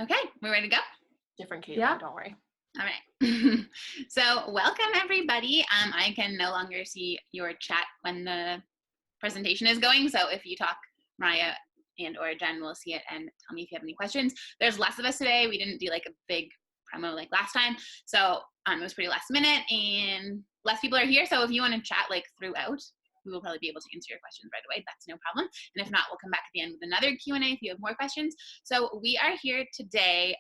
Okay, we're ready to go? Different Caitlin, Yeah. don't worry. All right. So welcome everybody. I can no longer see your chat when the presentation is going. So if you talk, Mariah and or Jen will see it and tell me if you have any questions. There's less of us today. We didn't do like a big promo like last time. So it was pretty last minute and less people are here. So if you want to chat like throughout, we will probably be able to answer your questions right away. That's no problem. And if not, we'll come back at the end with another Q&A if you have more questions. So we are here today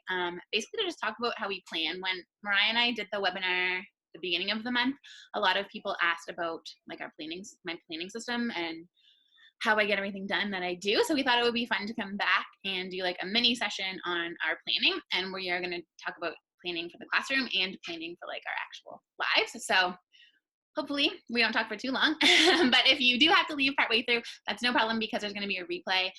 basically to just talk about how we plan. When Mariah and I did the webinar at the beginning of the month, a lot of people asked about like my planning system and how I get everything done that I do. So we thought it would be fun to come back and do like a mini session on our planning. And we are going to talk about planning for the classroom and planning for like our actual lives. So hopefully we don't talk for too long, but if you do have to leave partway through, that's no problem because there's going to be a replay.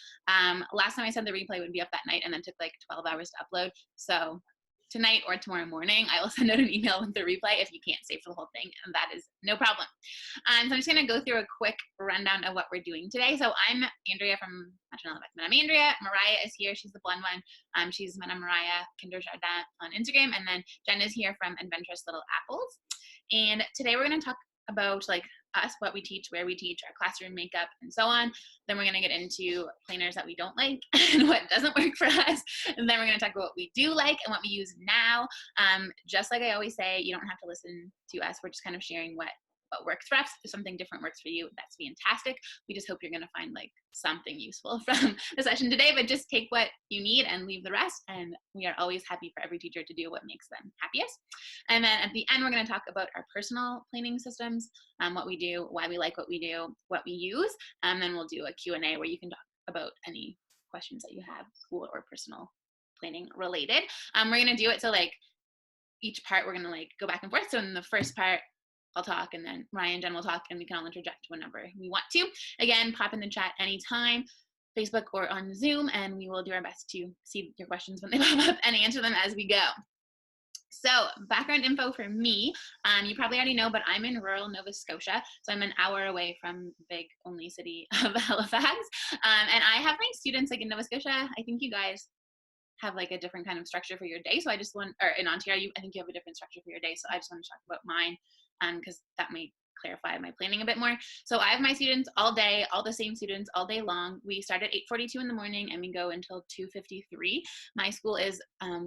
Last time I said the replay would be up that night and then took like 12 hours to upload. So tonight or tomorrow morning, I will send out an email with the replay if you can't stay for the whole thing, and that is no problem. So I'm just going to go through a quick rundown of what we're doing today. So I'm Andrea from Metronome. I'm Andrea. Mariah is here. She's the blonde one. She's Madame Mariah Kinderjardin on Instagram, and then Jen is here from Edventurous Little Apples. And today we're going to talk about like us, what we teach, where we teach, our classroom makeup, and so on. Then we're going to get into planners that we don't like and what doesn't work for us. And then we're going to talk about what we do like and what we use now. Just like I always say, you don't have to listen to us. We're just kind of sharing what works for us. If something different works for you, that's fantastic. We just hope you're going to find like something useful from the session today, but just take what you need and leave the rest. And we are always happy for every teacher to do what makes them happiest. And then at the end, we're going to talk about our personal planning systems, what we do, why we like what we do, what we use. And then we'll do a Q&A where you can talk about any questions that you have, school or personal planning related. We're going to do it so like each part we're going to like go back and forth. So in the first part, I'll talk, and then Mariah and Jen will talk, and we can all interject whenever we want to. Again, pop in the chat anytime, Facebook or on Zoom, and we will do our best to see your questions when they pop up and answer them as we go. So background info for me, you probably already know, but I'm in rural Nova Scotia, so I'm an hour away from the big only city of Halifax, and I have my students like in Nova Scotia. I think you guys have like a different kind of structure for your day, so I just want, or in Ontario, I think you have a different structure for your day, so I just want to talk about mine because that might clarify my planning a bit more. So I have my students all day, all the same students all day long. We start at 8:42 in the morning and we go until 2:53. My school is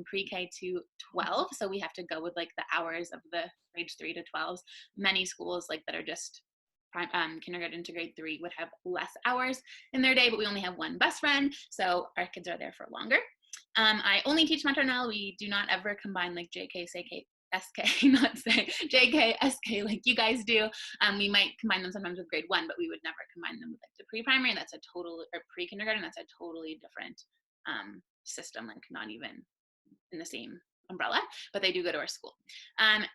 pre-K to 12, so we have to go with like the hours of the grades 3 to 12s. Many schools like that are just kindergarten to grade 3 would have less hours in their day, but we only have one bus run, so our kids are there for longer. I only teach maternelle. We do not ever combine like JK, SK, not say JK, SK like you guys do. We might combine them sometimes with grade 1, but we would never combine them with like the pre-primary. That's a total, or pre-kindergarten, that's a totally different system, like not even in the same umbrella, but they do go to our school.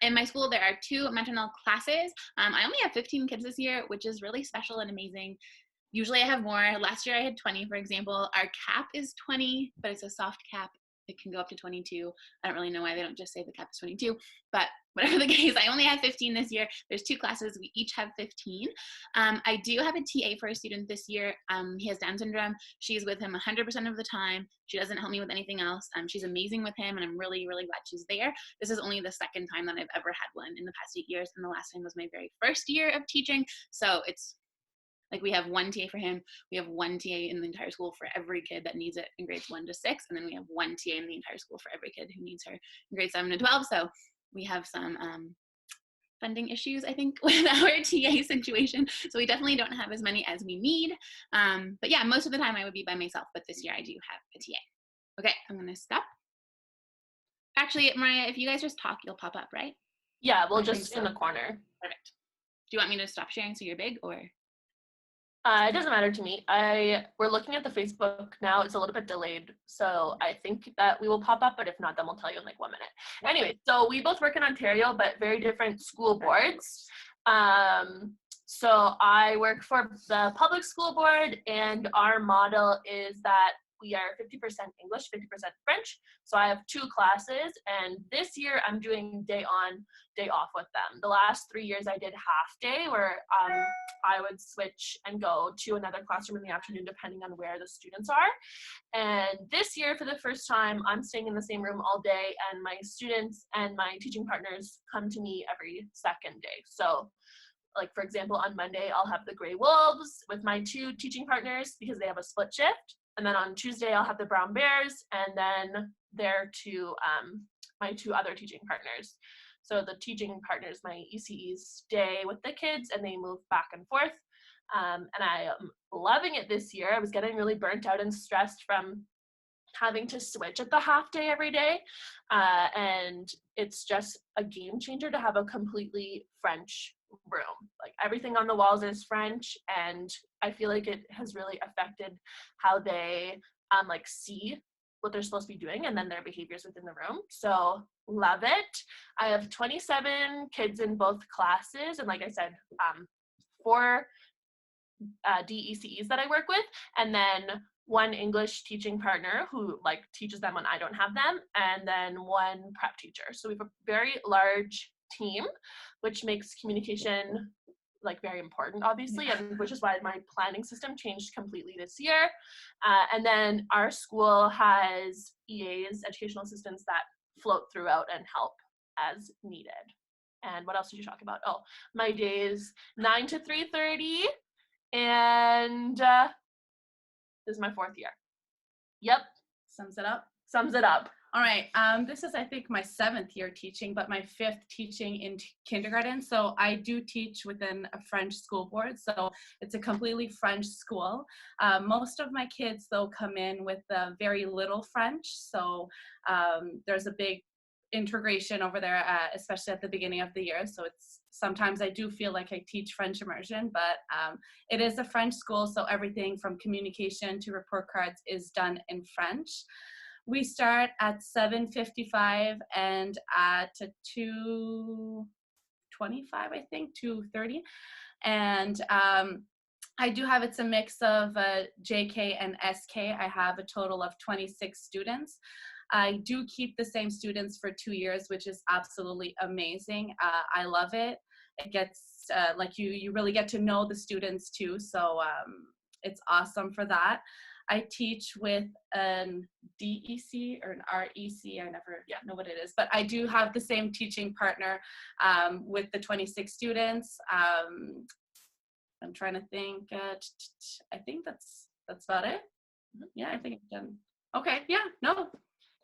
In my school, there are 2 maternelle classes. I only have 15 kids this year, which is really special and amazing. Usually I have more. Last year I had 20, for example. Our cap is 20, but it's a soft cap. It can go up to 22. I don't really know why they don't just say the cap is 22, but whatever the case, I only have 15 this year. There's 2 classes. We each have 15. I do have a TA for a student this year. He has Down syndrome. She's with him 100% of the time. She doesn't help me with anything else. She's amazing with him, and I'm really, really glad she's there. This is only the second time that I've ever had one in the past 8 years, and the last time was my very first year of teaching. So it's like we have one TA for him. We have one TA in the entire school for every kid that needs it in grades 1 to 6. And then we have one TA in the entire school for every kid who needs her in grades 7 to 12. So we have some funding issues, I think, with our TA situation. So we definitely don't have as many as we need. But yeah, most of the time I would be by myself. But this year I do have a TA. Okay, I'm going to stop. Actually, Mariah, if you guys just talk, you'll pop up, right? Yeah, we'll just in the corner. Perfect. Do you want me to stop sharing so you're big, or? It doesn't matter to me. We're looking at the Facebook now. It's a little bit delayed, so I think that we will pop up, but if not, then we'll tell you in like 1 minute. Anyway, so we both work in Ontario, but very different school boards. So I work for the public school board, and our model is that we are 50% English, 50% French. So I have 2 classes, and this year I'm doing day on, day off with them. The last 3 years I did half day, where I would switch and go to another classroom in the afternoon depending on where the students are. And this year, for the first time, I'm staying in the same room all day, and my students and my teaching partners come to me every second day. So like, for example, on Monday, I'll have the Grey Wolves with my 2 teaching partners because they have a split shift. And then on Tuesday, I'll have the Brown Bears, and then their 2, my 2 other teaching partners. So the teaching partners, my ECEs, stay with the kids and they move back and forth. And I am loving it this year. I was getting really burnt out and stressed from having to switch at the half day every day. And it's just a game changer to have a completely French room. Like, everything on the walls is French, and I feel like it has really affected how they like see what they're supposed to be doing and then their behaviors within the room. So love it. I have 27 kids in both classes, and like I said, 4 DECEs that I work with, and then 1 English teaching partner who like teaches them when I don't have them, and then 1 prep teacher. So we have a very large team, which makes communication like very important, obviously, and which is why my planning system changed completely this year. And then our school has EAs, educational assistants, that float throughout and help as needed. And what else did you talk about? Oh, my days 9 to 3:30, and this is my 4th year. Yep. Sums it up. Sums it up. All right. This is, I think, my 7th year teaching, but my 5th teaching in kindergarten. So I do teach within a French school board. So it's a completely French school. Most of my kids, though, come in with very little French. So there's a big integration over there, especially at the beginning of the year. So it's sometimes I do feel like I teach French immersion, but it is a French school. So everything from communication to report cards is done in French. We start at 7:55 and at 2:25, I think, 2:30. And I do have, it's a mix of JK and SK. I have a total of 26 students. I do keep the same students for 2 years, which is absolutely amazing. I love it. It gets, like you really get to know the students too. So it's awesome for that. I teach with an DEC or an REC. I never know what it is, but I do have the same teaching partner with the 26 students. I'm trying to think. I think that's about it. Yeah, I think I'm done. Okay, yeah, no,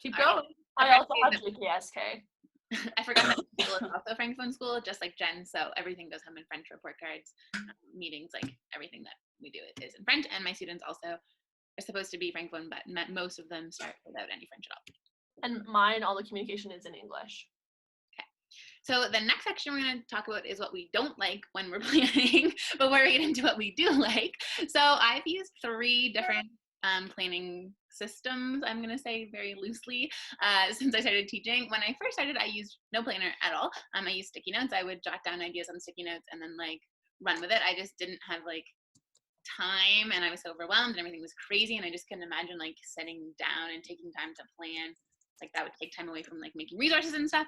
keep going. I also have JKSK. I forgot that school is also a Francophone school, just like Jen. So everything does come in French, report cards, meetings, like everything that we do is in French. And my students also are supposed to be Francophone, but most of them start without any French at all. And mine, all the communication is in English. Okay. So the next section we're going to talk about is what we don't like when we're planning, but we're going to get into what we do like. So I've used 3 different planning systems, I'm going to say very loosely, since I started teaching. When I first started, I used no planner at all. I used sticky notes. I would jot down ideas on sticky notes and then like run with it. I just didn't have like time, and I was so overwhelmed and everything was crazy, and I just couldn't imagine like sitting down and taking time to plan. Like that would take time away from like making resources and stuff.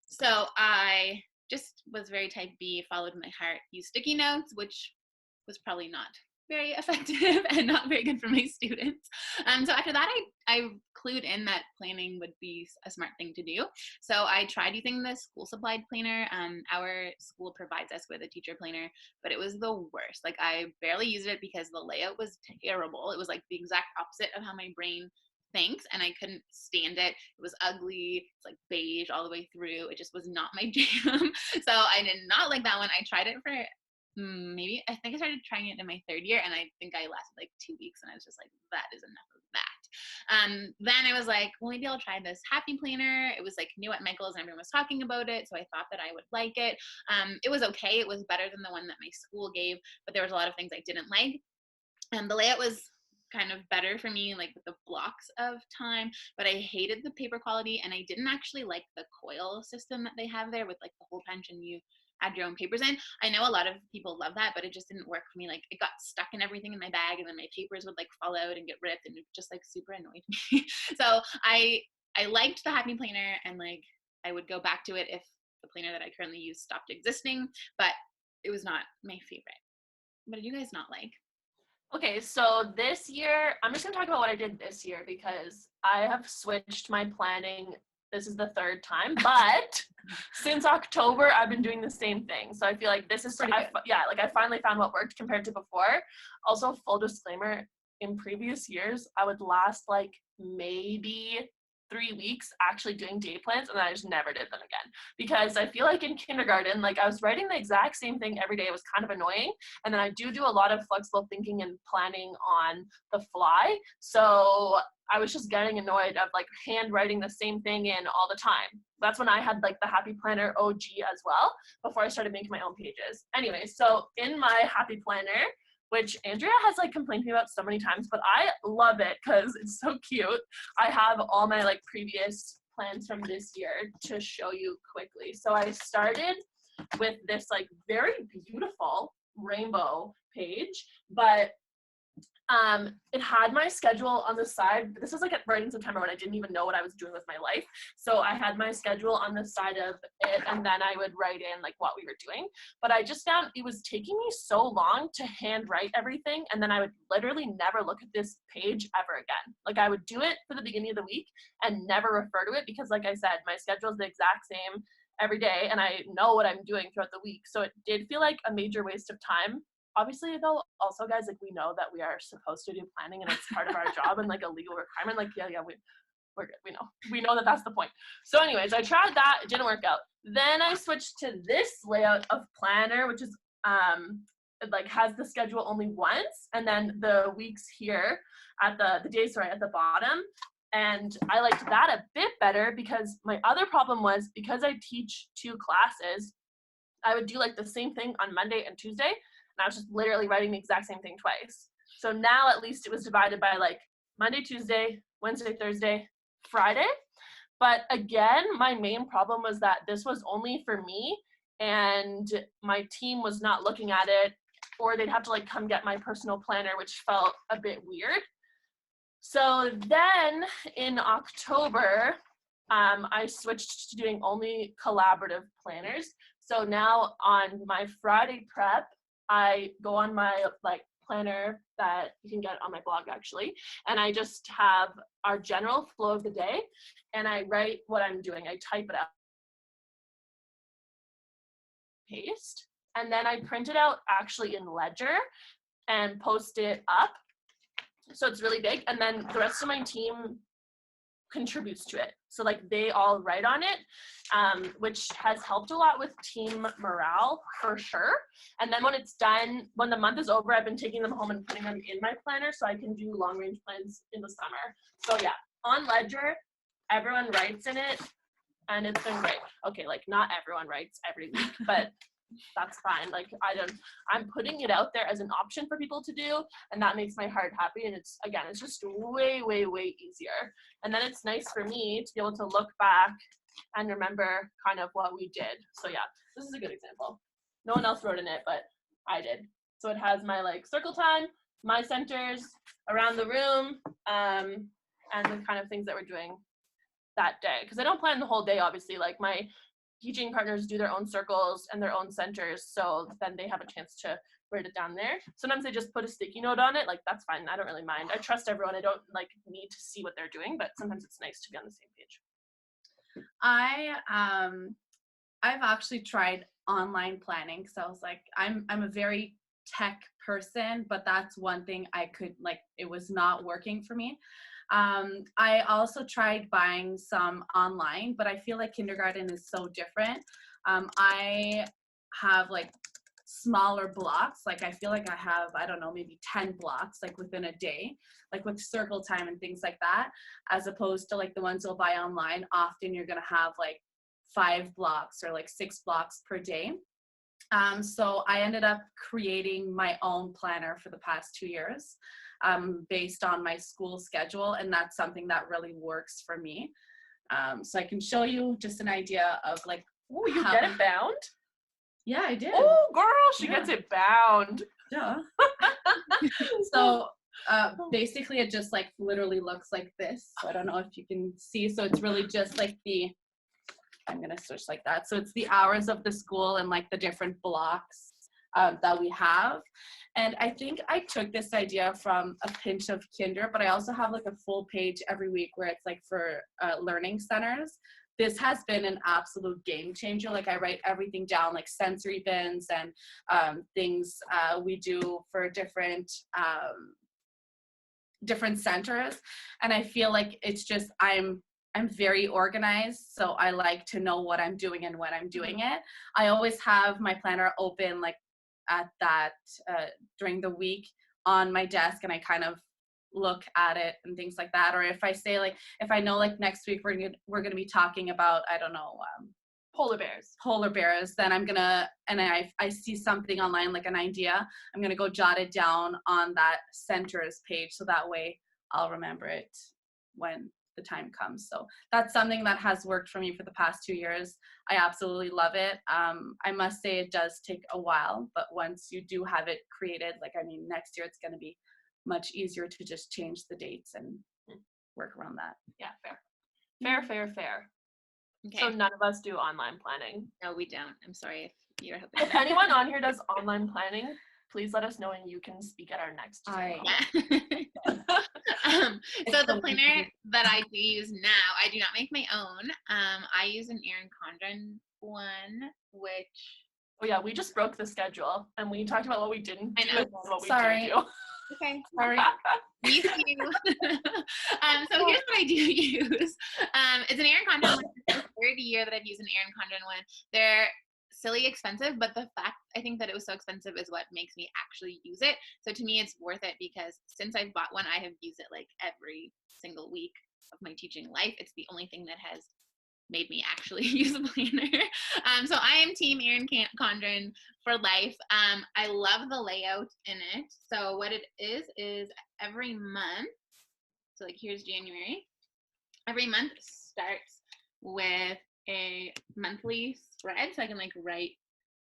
So I just was very type B, followed my heart, used sticky notes, which was probably not very effective and not very good for my students. So after that, I clued in that planning would be a smart thing to do. So I tried using the school supplied planner. Our school provides us with a teacher planner, but it was the worst. Like I barely used it because the layout was terrible. It was like the exact opposite of how my brain thinks, and I couldn't stand it. It was ugly. It's like beige all the way through. It just was not my jam. So I did not like that one. I tried it for I think I started trying it in my 3rd year, and I think I lasted like 2 weeks, and I was just like, that is enough of that. Then I was like, well, maybe I'll try this happy planner. It was like new at Michael's and everyone was talking about it, so I thought that I would like it. It was okay. It was better than the one that my school gave, but there was a lot of things I didn't like. The layout was kind of better for me, like with the blocks of time, but I hated the paper quality, and I didn't actually like the coil system that they have there with like the hole punch, and you add your own papers in. I know a lot of people love that, but it just didn't work for me. Like it got stuck in everything in my bag, and then my papers would like fall out and get ripped, and it just like super annoyed me. So I liked the Happy Planner, and like I would go back to it if the planner that I currently use stopped existing, but it was not my favorite. What did you guys not like? Okay, so this year, I'm just gonna talk about what I did this year because I have switched my planning. This is the third time, but since October, I've been doing the same thing. So I feel like this is pretty good. like I finally found what worked compared to before. Also, full disclaimer, in previous years, I would last like maybe 3 weeks actually doing day plans, and then I just never did them again because I feel like in kindergarten, like I was writing the exact same thing every day. It was kind of annoying, and then I do a lot of flexible thinking and planning on the fly, so I was just getting annoyed of like handwriting the same thing in all the time. That's when I had like the Happy Planner OG as well before I started making my own pages. Anyway, so in my Happy Planner, which Andrea has like complained to me about so many times, but I love it because it's so cute. I have all my like previous plans from this year to show you quickly. So I started with this like very beautiful rainbow page, but it had my schedule on the side. This was like right in September when I didn't even know what I was doing with my life. So I had my schedule on the side of it, and then I would write in like what we were doing. But I just found it was taking me so long to handwrite everything, and then I would literally never look at this page ever again. Like I would do it for the beginning of the week and never refer to it because, like I said, my schedule is the exact same every day, and I know what I'm doing throughout the week. So it did feel like a major waste of time. Obviously, though, also, guys, like, we know that we are supposed to do planning, and it's part of our job and, like, a legal requirement. Like, yeah, we're good. We know that that's the point. So anyways, I tried that. It didn't work out. Then I switched to this layout of planner, which is, it, like, has the schedule only once, and then the weeks here at the days, sorry, at the bottom. And I liked that a bit better because my other problem was because I teach 2 classes, I would do, like, the same thing on Monday and Tuesday. And I was just literally writing the exact same thing twice. So now at least it was divided by like Monday, Tuesday, Wednesday, Thursday, Friday. But again, my main problem was that this was only for me and my team was not looking at it, or they'd have to like come get my personal planner, which felt a bit weird. So then in October, I switched to doing only collaborative planners. So now on my Friday prep, I go on my like planner that you can get on my blog actually, and I just have our general flow of the day, and I write what I'm doing. I type it out, paste, and then I print it out actually in Ledger and post it up. So it's really big, and then the rest of my team contributes to it. So like they all write on it, which has helped a lot with team morale for sure. And then when it's done, when the month is over, I've been taking them home and putting them in my planner so I can do long range plans in the summer. So yeah, on Ledger, everyone writes in it and it's been great. Okay, like not everyone writes every week, but that's fine. Like I'm putting it out there as an option for people to do, and that makes my heart happy. And it's just way, way, way easier. And then it's nice for me to be able to look back and remember kind of what we did. So yeah, this is a good example. No one else wrote in it, but I did. So it has my like circle time, my centers, around the room, and the kind of things that we're doing that day. Because I don't plan the whole day, obviously. Like my teaching partners do their own circles and their own centers, so then they have a chance to write it down there. Sometimes they just put a sticky note on it, like that's fine, I don't really mind. I trust everyone, I don't like need to see what they're doing, but sometimes it's nice to be on the same page. I've actually tried online planning because I was like, I'm a very tech person, but that's one thing I could like, it was not working for me. I also tried buying some online, but I feel like kindergarten is so different. I have like smaller blocks. Like I feel like I have, I don't know, maybe 10 blocks like within a day, like with circle time and things like that, as opposed to like the ones you'll buy online. Often you're going to have like 5 blocks or like 6 blocks per day. So I ended up creating my own planner for the past 2 years, based on my school schedule, and that's something that really works for me. So I can show you just an idea of like, oh, you get it bound? Yeah, I did. Oh, girl, she Yeah. gets it bound. Duh. So basically it just like literally looks like this. So I don't know if you can see. So it's really just like I'm gonna switch like that. So it's the hours of the school and like the different blocks that we have. And I think I took this idea from a pinch of Kinder, but I also have like a full page every week where it's like for learning centers. This has been an absolute game changer. Like I write everything down, like sensory bins and things we do for different centers. And I feel like it's just I'm very organized, so I like to know what I'm doing and when I'm doing it. I always have my planner open like at that during the week on my desk, and I kind of look at it and things like that. Or if I say like, if I know like next week we're gonna be talking about, I don't know, polar bears, then I'm gonna, and I see something online like an idea, I'm gonna go jot it down on that centers page, so that way I'll remember it when the time comes. So that's something that has worked for me for the past 2 years. I absolutely love it. I must say it does take a while, but once you do have it created, like, I mean, next year it's going to be much easier to just change the dates and work around that. Yeah, fair. Okay. So none of us do online planning. No, we don't. I'm sorry if you're hoping. If anyone on here does online planning, please let us know and you can speak at our next So the planner that I do use now, I do not make my own. I use an Erin Condren one, which... Oh yeah, we just broke the schedule and we talked about what we didn't do and what we did do. Okay, sorry. Me too. So here's what I do use. It's an Erin Condren one. It's the third year that I've used an Erin Condren one. They're silly expensive, but the fact I think that it was so expensive is what makes me actually use it. So to me, it's worth it because since I've bought one, I have used it like every single week of my teaching life. It's the only thing that has made me actually use a planner. So I am team Erin Condren for life. I love the layout in it. So what it is every month, so like here's January, every month starts with a monthly spread, so I can like write,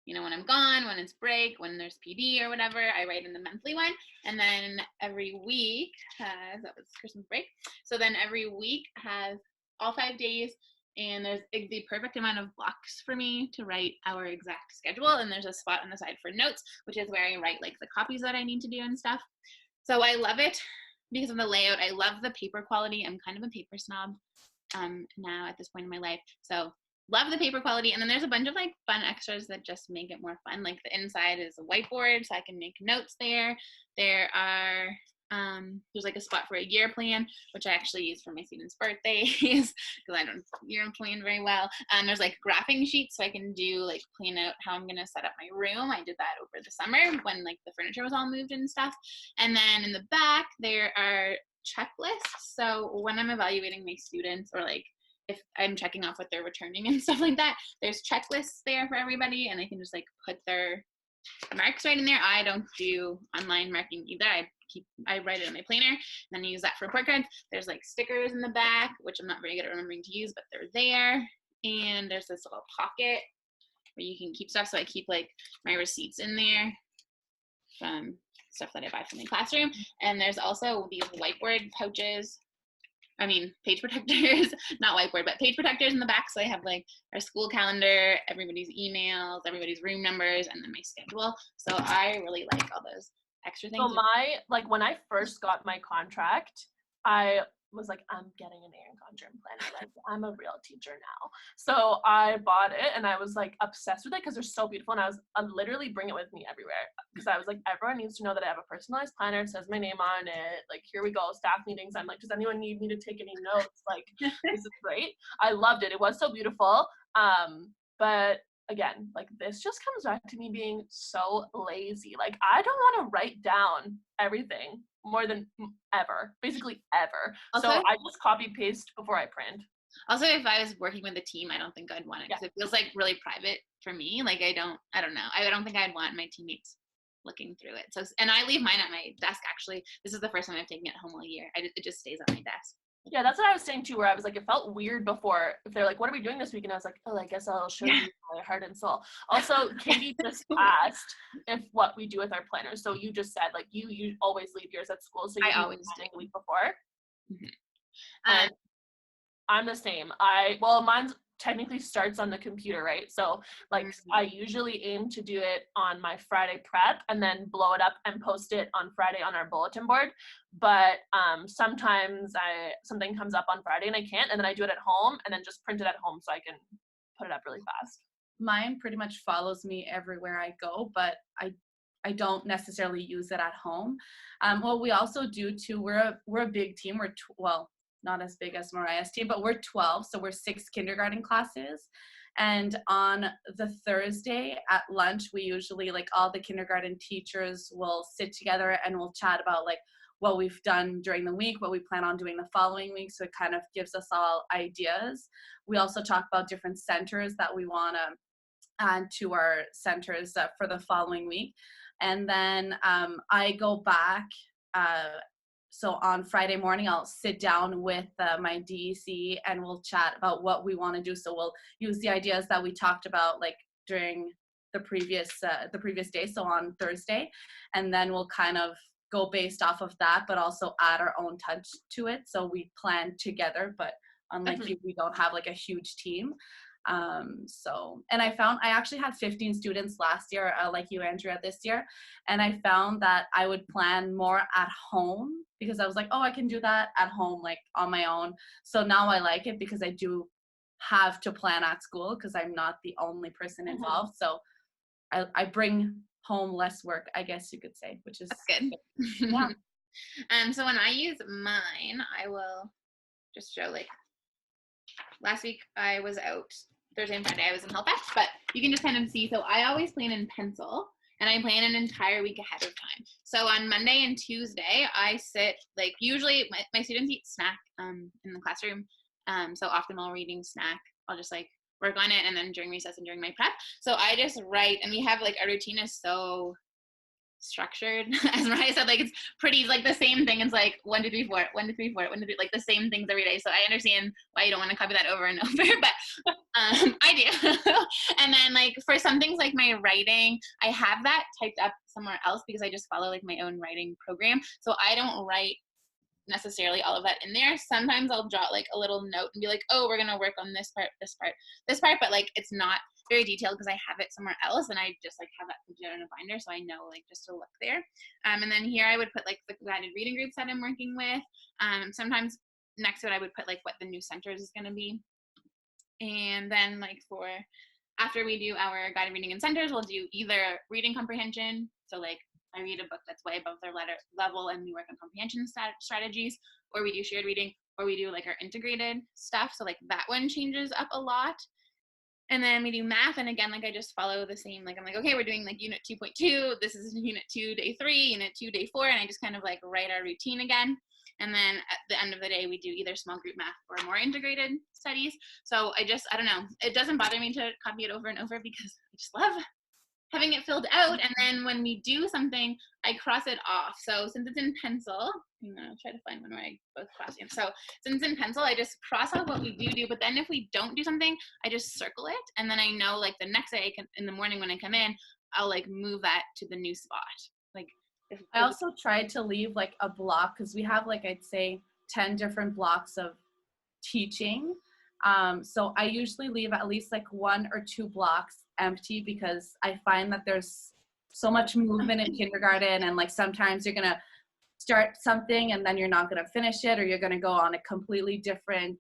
you know, when I'm gone, when it's break, when there's PD or whatever, I write in the monthly one. And then every week has, that was Christmas break, so then every week has all 5 days, and there's the perfect amount of blocks for me to write our exact schedule, and there's a spot on the side for notes, which is where I write like the copies that I need to do and stuff. So I love it because of the layout. I love the paper quality. I'm kind of a paper snob now at this point in my life, so love the paper quality. And then there's a bunch of like fun extras that just make it more fun. Like the inside is a whiteboard, so I can make notes there. There are there's like a spot for a year plan, which I actually use for my students' birthdays because I don't year plan very well. There's like graphing sheets, so I can do like plan out how I'm gonna set up my room. I did that over the summer when like the furniture was all moved and stuff. And then in the back there are checklists. So when I'm evaluating my students, or like if I'm checking off what they're returning and stuff like that, there's checklists there for everybody, and I can just like put their marks right in there. I don't do online marking either. I write it in my planner, and then I use that for report cards. There's like stickers in the back, which I'm not very good at remembering to use, but they're there. And there's this little pocket where you can keep stuff. So I keep like my receipts in there from stuff that I buy from the classroom. And there's also these whiteboard pouches. I mean, page protectors, not whiteboard, but page protectors in the back. So I have like our school calendar, everybody's emails, everybody's room numbers, and then my schedule. So I really like all those extra things. So when I first got my contract, I was like, I'm getting an Erin Condren planner. Like, I'm a real teacher now. So I bought it and I was like obsessed with it because they're so beautiful. And I'd literally bring it with me everywhere because I was like, everyone needs to know that I have a personalized planner. It says my name on it. Like, here we go, staff meetings. I'm like, does anyone need me to take any notes? Like, this is great. I loved it. It was so beautiful. But again, like, this just comes back to me being so lazy. Like, I don't want to write down everything more than basically ever. Also, so I just copy paste before I print. Also, if I was working with a team, I don't think I'd want it because it feels like really private for me. Like, I don't know. I don't think I'd want my teammates looking through it. So, and I leave mine at my desk. Actually, this is the first time I've taken it home all year. It just stays at my desk. Yeah, that's what I was saying too, where I was like, it felt weird before. If they're like, what are we doing this week? And I was like, oh, I guess I'll show you my heart and soul. Also, Katie just asked if what we do with our planners. So you just said, like, you always leave yours at school. So you I always do the week before. Mhm. And I'm the same. Mine technically starts on the computer, right? So like I usually aim to do it on my Friday prep and then blow it up and post it on Friday on our bulletin board. But sometimes something comes up on Friday and I can't, and then I do it at home and then just print it at home so I can put it up really fast. Mine pretty much follows me everywhere I go, but I don't necessarily use it at home. What we also do too, we're a big team. Well, not as big as Mariah's team, but we're 12, so we're 6 kindergarten classes. And on the Thursday at lunch, we usually, like, all the kindergarten teachers will sit together and we'll chat about like what we've done during the week, what we plan on doing the following week. So it kind of gives us all ideas. We also talk about different centers that we want to add to our centers for the following week. And then I go back. So on Friday morning, I'll sit down with my DEC and we'll chat about what we want to do. So we'll use the ideas that we talked about like during the previous day, so on Thursday, and then we'll kind of go based off of that, but also add our own touch to it. So we plan together, but unlike you, we don't have like a huge team. And I actually had 15 students last year, like you, Andrea, this year. And I found that I would plan more at home because I was like, oh, I can do that at home, like on my own. So now I like it because I do have to plan at school because I'm not the only person involved. So I bring home less work, I guess you could say, which is good. Yeah. So when I use mine, I will just show, like, last week I was out Thursday and Friday. I was in Halifax, but you can just kind of see. So I always plan in pencil, and I plan an entire week ahead of time. So on Monday and Tuesday, I sit, like, usually my students eat snack in the classroom. So often while reading snack, I'll just like work on it, and then during recess and during my prep. So I just write, and we have like our routine is so structured, as Mariah said, like it's pretty, like the same thing. It's like 1, 2, 3, 4, 1, 2, 3, 4, 1, 2, 3, like the same things every day. So I understand why you don't want to copy that over and over, but I do. And then like for some things like my writing, I have that typed up somewhere else because I just follow like my own writing program. So I don't write necessarily all of that in there. Sometimes I'll jot like a little note and be like, oh, we're gonna work on this part, this part, this part, but like it's not very detailed because I have it somewhere else, and I just like have that put in a binder so I know like just to look there. And then here I would put like the guided reading groups that I'm working with. Sometimes next to it I would put like what the new centers is going to be. And then like for after we do our guided reading and centers, we'll do either reading comprehension, so like I read a book that's way above their level and we work on comprehension strategies, or we do shared reading, or we do like our integrated stuff. So like that one changes up a lot. And then we do math, and again, like I just follow the same, like I'm like, okay, we're doing like unit 2.2, this is unit 2, day 3, unit 2, day 4, and I just kind of like write our routine again. And then at the end of the day, we do either small group math or more integrated studies. So I don't know, it doesn't bother me to copy it over and over because I just love having it filled out. And then when we do something, I cross it off. So since it's in pencil, I'm gonna try to find one where I both cross it. So since in pencil, I just cross off what we do, but then if we don't do something, I just circle it. And then I know like the next day in the morning when I come in, I'll like move that to the new spot. Like I also tried to leave like a block because we have like, I'd say 10 different blocks of teaching. So I usually leave at least like 1 or 2 blocks empty because I find that there's so much movement in kindergarten, and like sometimes you're gonna start something and then you're not gonna finish it, or you're gonna go on a completely different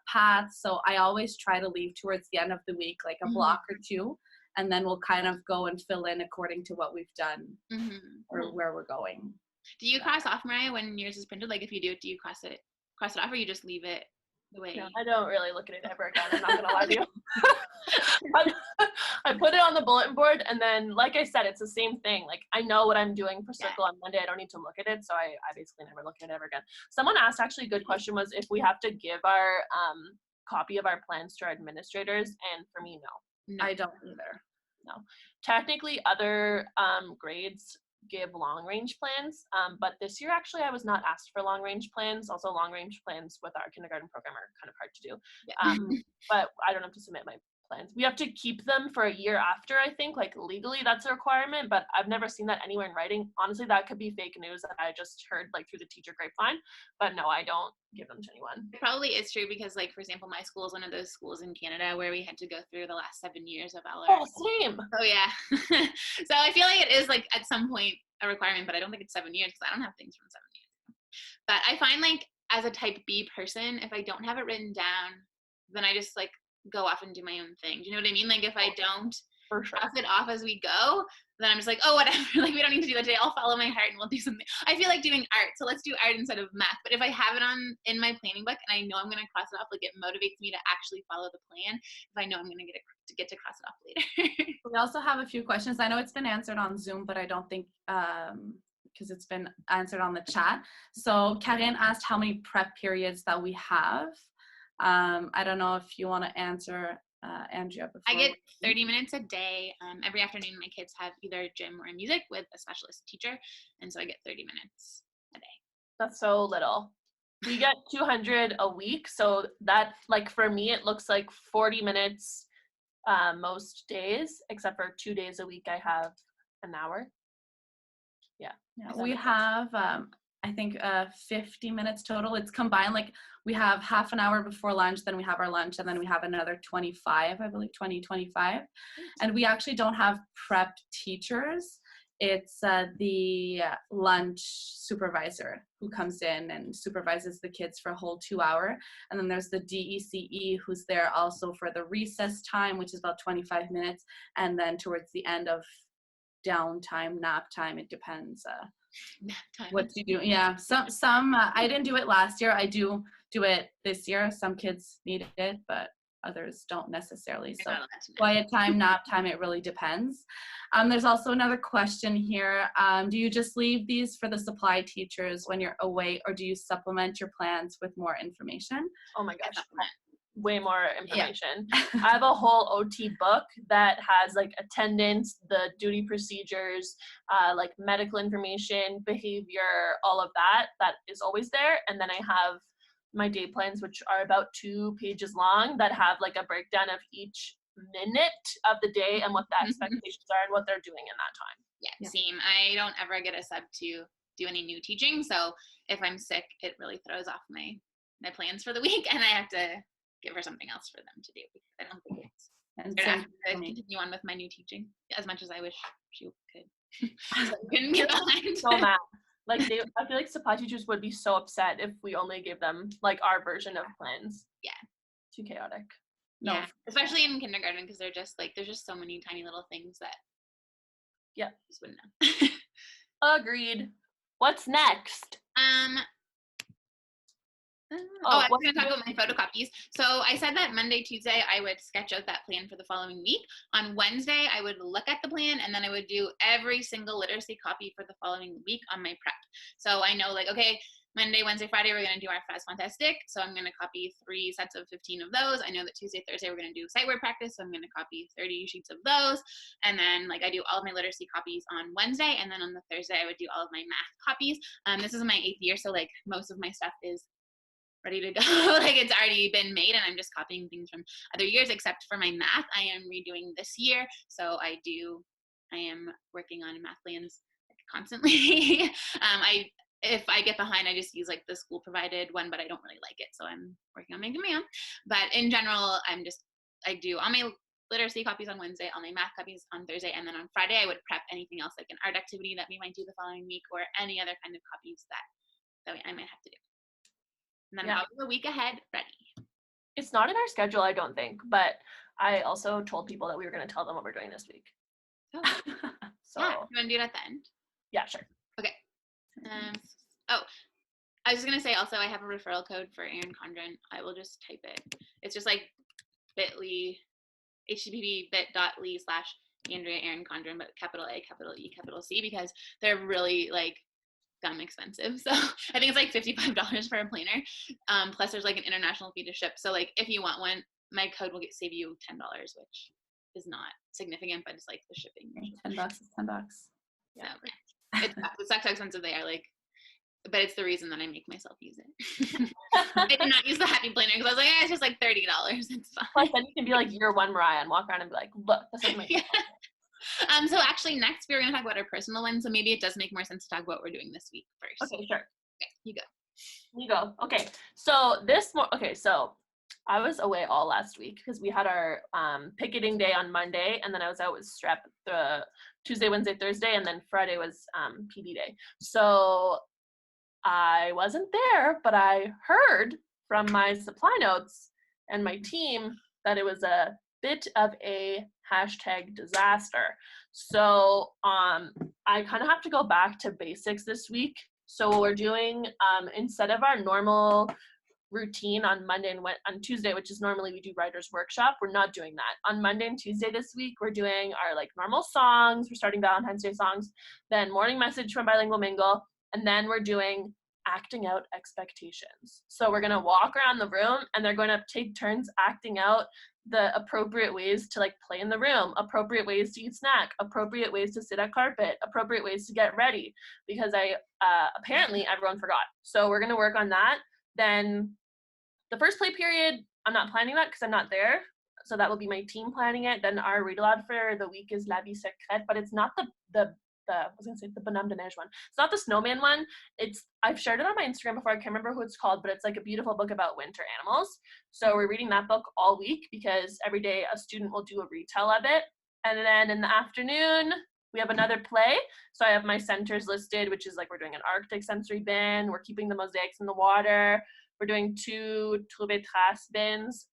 path. So I always try to leave towards the end of the week like a block or 2, and then we'll kind of go and fill in according to what we've done or where we're going. Do you cross off, Mariah, when yours is printed? Like if you do it, do you cross it off, or you just leave it the way? No, I don't really look at it ever again. I'm not gonna lie to you. I put it on the bulletin board, and then, like I said, it's the same thing. Like I know what I'm doing for circle on Monday. I don't need to look at it, so I basically never look at it ever again. Someone asked, actually, a good question was if we have to give our copy of our plans to our administrators, and for me, no. I don't either. No. Technically, other grades give long range plans. But this year, actually, I was not asked for long range plans. Also, long range plans with our kindergarten program are kind of hard to do. Yeah. But I don't have to submit my plans. We have to keep them for a year after, I think, like legally that's a requirement, but I've never seen that anywhere in writing. Honestly, that could be fake news that I just heard like through the teacher grapevine, but no, I don't give them to anyone. It probably is true because, like, for example, my school is one of those schools in Canada where we had to go through the last 7 years of our. Oh, same. Oh yeah. So I feel like it is like at some point a requirement, but I don't think it's 7 years because I don't have things from 7 years. But I find like as a type B person, if I don't have it written down, then I just like go off and do my own thing. Do you know what I mean? Like if I don't For sure. cross it off as we go, then I'm just like, oh, whatever. Like we don't need to do that today. I'll follow my heart and we'll do something. I feel like doing art, so let's do art instead of math. But if I have it in my planning book and I know I'm gonna cross it off, like it motivates me to actually follow the plan. If I know I'm gonna get to cross it off later. We also have a few questions. I know it's been answered on Zoom, but I don't think because it's been answered on the chat. So Karen asked how many prep periods that we have. I don't know if you want to answer, Andrea. Before I get 30 minutes a day. Every afternoon, my kids have either gym or music with a specialist teacher, and so I get 30 minutes a day. That's so little. We get 200 a week, so that, like, for me, it looks like 40 minutes most days, except for 2 days a week I have an hour. Yeah. We have, I think, 50 minutes total. It's combined, like we have half an hour before lunch, then we have our lunch, and then we have another 25, I believe, 25. And we actually don't have prep teachers. It's the lunch supervisor who comes in and supervises the kids for a whole 2 hour. And then there's the DECE who's there also for the recess time, which is about 25 minutes. And then towards the end of downtime, nap time, it depends. Nap time. What do you do? Yeah, some I didn't do it last year. I do it this year. Some kids need it, but others don't necessarily. So quiet time, nap time, it really depends. There's also another question here. Do you just leave these for the supply teachers when you're away, or do you supplement your plans with more information? Oh my gosh, way more information. Yeah. I have a whole OT book that has like attendance, the duty procedures, like medical information, behavior, all of that is always there. And then I have my day plans, which are about 2 pages long, that have like a breakdown of each minute of the day and what the expectations are and what they're doing in that time. Yeah, same. I don't ever get a sub to do any new teaching, so if I'm sick, it really throws off my plans for the week, and I have to give her something else for them to do because I don't think it's fair to continue on with my new teaching as much as I wish she could. So I couldn't get behind. So mad. Like I feel like supply teachers would be so upset if we only gave them like our version of plans. Yeah. Too chaotic. No. Yeah, especially in kindergarten because they're just like there's just so many tiny little things that just wouldn't know. Agreed. What's next? I was going to talk about my photocopies. So I said that Monday, Tuesday, I would sketch out that plan for the following week. On Wednesday, I would look at the plan, and then I would do every single literacy copy for the following week on my prep. So I know, like, okay, Monday, Wednesday, Friday, we're going to do our Fast Fantastic. So I'm going to copy 3 sets of 15 of those. I know that Tuesday, Thursday, we're going to do sight word practice. So I'm going to copy 30 sheets of those. And then, like, I do all of my literacy copies on Wednesday. And then on the Thursday, I would do all of my math copies. This is my 8th year. So, like, most of my stuff is ready to go. Like it's already been made and I'm just copying things from other years, except for my math I am redoing this year. So I am working on math plans constantly. If I get behind, I just use like the school provided one, but I don't really like it. So I'm working on making my own. But in general, I do all my literacy copies on Wednesday, all my math copies on Thursday, and then on Friday I would prep anything else like an art activity that we might do the following week or any other kind of copies that I might have to do. And then I'll be a week ahead ready. It's not in our schedule, I don't think, but I also told people that we were going to tell them what we're doing this week. Oh. So you want to do it at the end? Yeah, sure. Okay. I was just going to say also I have a referral code for Erin Condren. I will just type it. It's just like bit.ly, http:/Andrea Erin Condren, but capital A, capital E, capital C, because they're really like dumb expensive. So I think it's like $55 for a planner. Plus there's like an international fee to ship. So like if you want one, my code will save you $10, which is not significant, but it's like the shipping. $10 is $10. Yeah. It's so expensive they are, like, but it's the reason that I make myself use it. I did not use the happy planner because I was like, it's just like $30. It's fine. Plus, then you can be like year one Mariah and walk around and be like, look, this is my. Yeah. So actually, next we're gonna talk about our personal ones. So maybe it does make more sense to talk about what we're doing this week first. Okay, sure. Okay, you go. You go. Okay, so so I was away all last week because we had our picketing day on Monday, and then I was out with strep the Tuesday, Wednesday, Thursday, and then Friday was PD day. So I wasn't there, but I heard from my supply notes and my team that it was a bit of a hashtag disaster. So I kind of have to go back to basics this week. So what we're doing, instead of our normal routine on Monday and on Tuesday, which is normally we do writers workshop, we're not doing that. On Monday and Tuesday this week, we're doing our like normal songs. We're starting Valentine's Day songs, then morning message from Bilingual Mingle, and then we're doing acting out expectations. So we're going to walk around the room and they're going to take turns acting out the appropriate ways to like play in the room, appropriate ways to eat snack, appropriate ways to sit at carpet, appropriate ways to get ready, because apparently everyone forgot. So we're going to work on that. Then the first play period, I'm not planning that because I'm not there. So that will be my team planning it. Then our read aloud for the week is La Vie Secrète, but it's not the I was gonna say the Bonhomme de Neige one. It's not the snowman one. I've shared it on my Instagram before. I can't remember who it's called, but it's like a beautiful book about winter animals. So we're reading that book all week because every day a student will do a retell of it. And then in the afternoon, we have another play. So I have my centers listed, which is like we're doing an Arctic sensory bin. We're keeping the mosaics in the water. We're doing 2 Trouver Trace bins.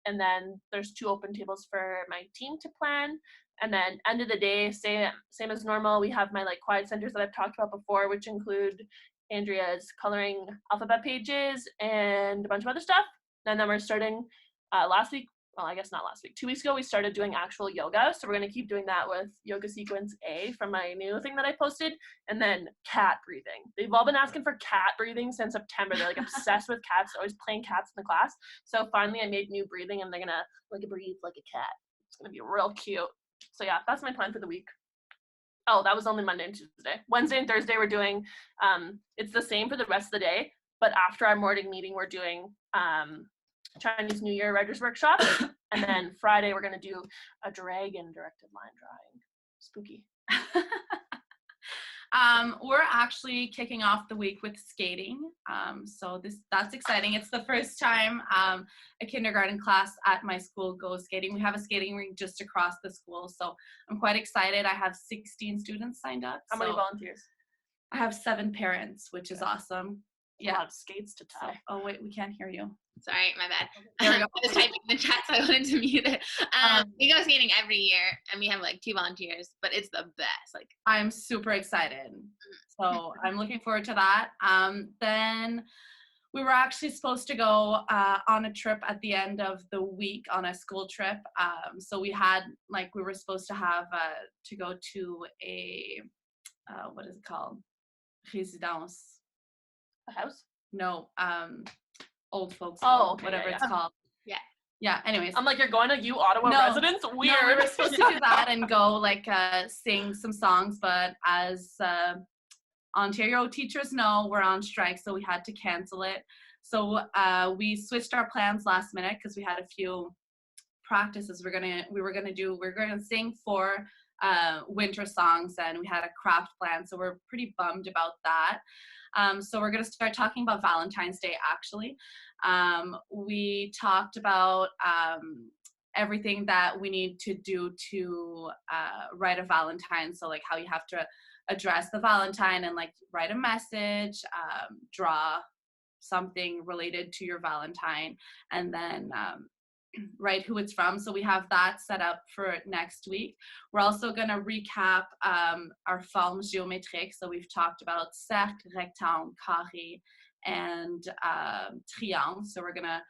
And then there's 2 open tables for my team to plan. And then end of the day, same as normal, we have my like quiet centers that I've talked about before, which include Andrea's coloring alphabet pages and a bunch of other stuff. And then we're starting 2 weeks ago, we started doing actual yoga. So we're going to keep doing that with yoga sequence A from my new thing that I posted. And then cat breathing. They've all been asking for cat breathing since September. They're like obsessed with cats, always playing cats in the class. So finally I made new breathing and they're going to like breathe like a cat. It's going to be real cute. So yeah, that's my plan for the week. Oh, that was only Monday and Tuesday. Wednesday and Thursday we're doing, it's the same for the rest of the day, but after our morning meeting, we're doing Chinese New Year writers workshop. And then Friday, we're gonna do a dragon directed line drawing. Spooky. We're actually kicking off the week with skating. So that's exciting. It's the first time a kindergarten class at my school goes skating. We have a skating rink just across the school. So I'm quite excited. I have 16 students signed up. How many volunteers? I have 7 parents, which is awesome. Yeah. A lot of skates to tie. So, oh wait, we can't hear you. Sorry, my bad. There we go. I was typing in the chat, so I wanted to mute it. We go skating every year, and we have like 2 volunteers, but it's the best. Like, I'm super excited. So I'm looking forward to that. Then we were actually supposed to go on a trip at the end of the week on a school trip. So we were supposed to have to go to a what is it called? Résidence. A house? No, old folks home, home, whatever it's called. Yeah, anyways. I'm like, you're going to Ottawa residents? Weird. No, we were supposed to do that and go like sing some songs, but as Ontario teachers know, we're on strike, so we had to cancel it. So we switched our plans last minute because we had a few practices we were gonna sing 4 winter songs, and we had a craft plan, so we're pretty bummed about that. So we're going to start talking about Valentine's Day, actually. We talked about everything that we need to do to write a Valentine. So like how you have to address the Valentine and like write a message, draw something related to your Valentine, and then write who it's from. So we have that set up for next week. We're also going to recap our formes géométriques. So we've talked about cercle, rectangle, carré, and triangle. So we're going to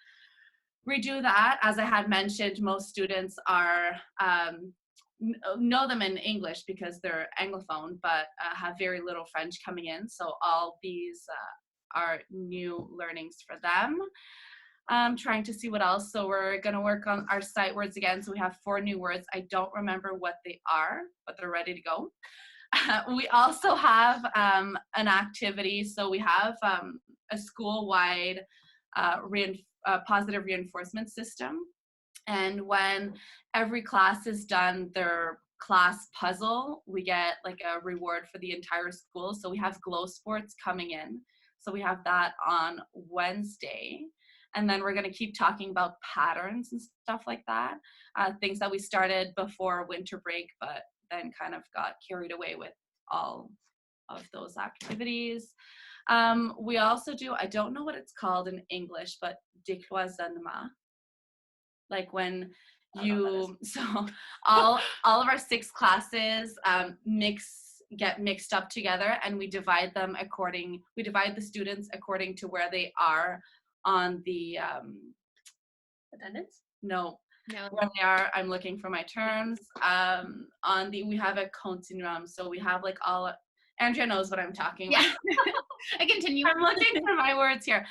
redo that. As I had mentioned, most students know them in English because they're Anglophone, but have very little French coming in. So all these are new learnings for them. Trying to see what else. So we're going to work on our sight words again. So we have 4 new words. I don't remember what they are, but they're ready to go. We also have an activity. So we have a school-wide positive reinforcement system. And when every class is done their class puzzle, we get like a reward for the entire school. So we have glow sports coming in. So we have that on Wednesday. And then we're going to keep talking about patterns and stuff like that. Things that we started before winter break, but then kind of got carried away with all of those activities. We also do, I don't know what it's called in English, but décloisonnement. Like when you, so all of our 6 classes get mixed up together, and we divide the students according to where they are on the Attendance? No. Where they are, I'm looking for my terms. We have a continuum, so we have like all. Andrea knows what I'm talking about. I continue. I'm looking for my words here.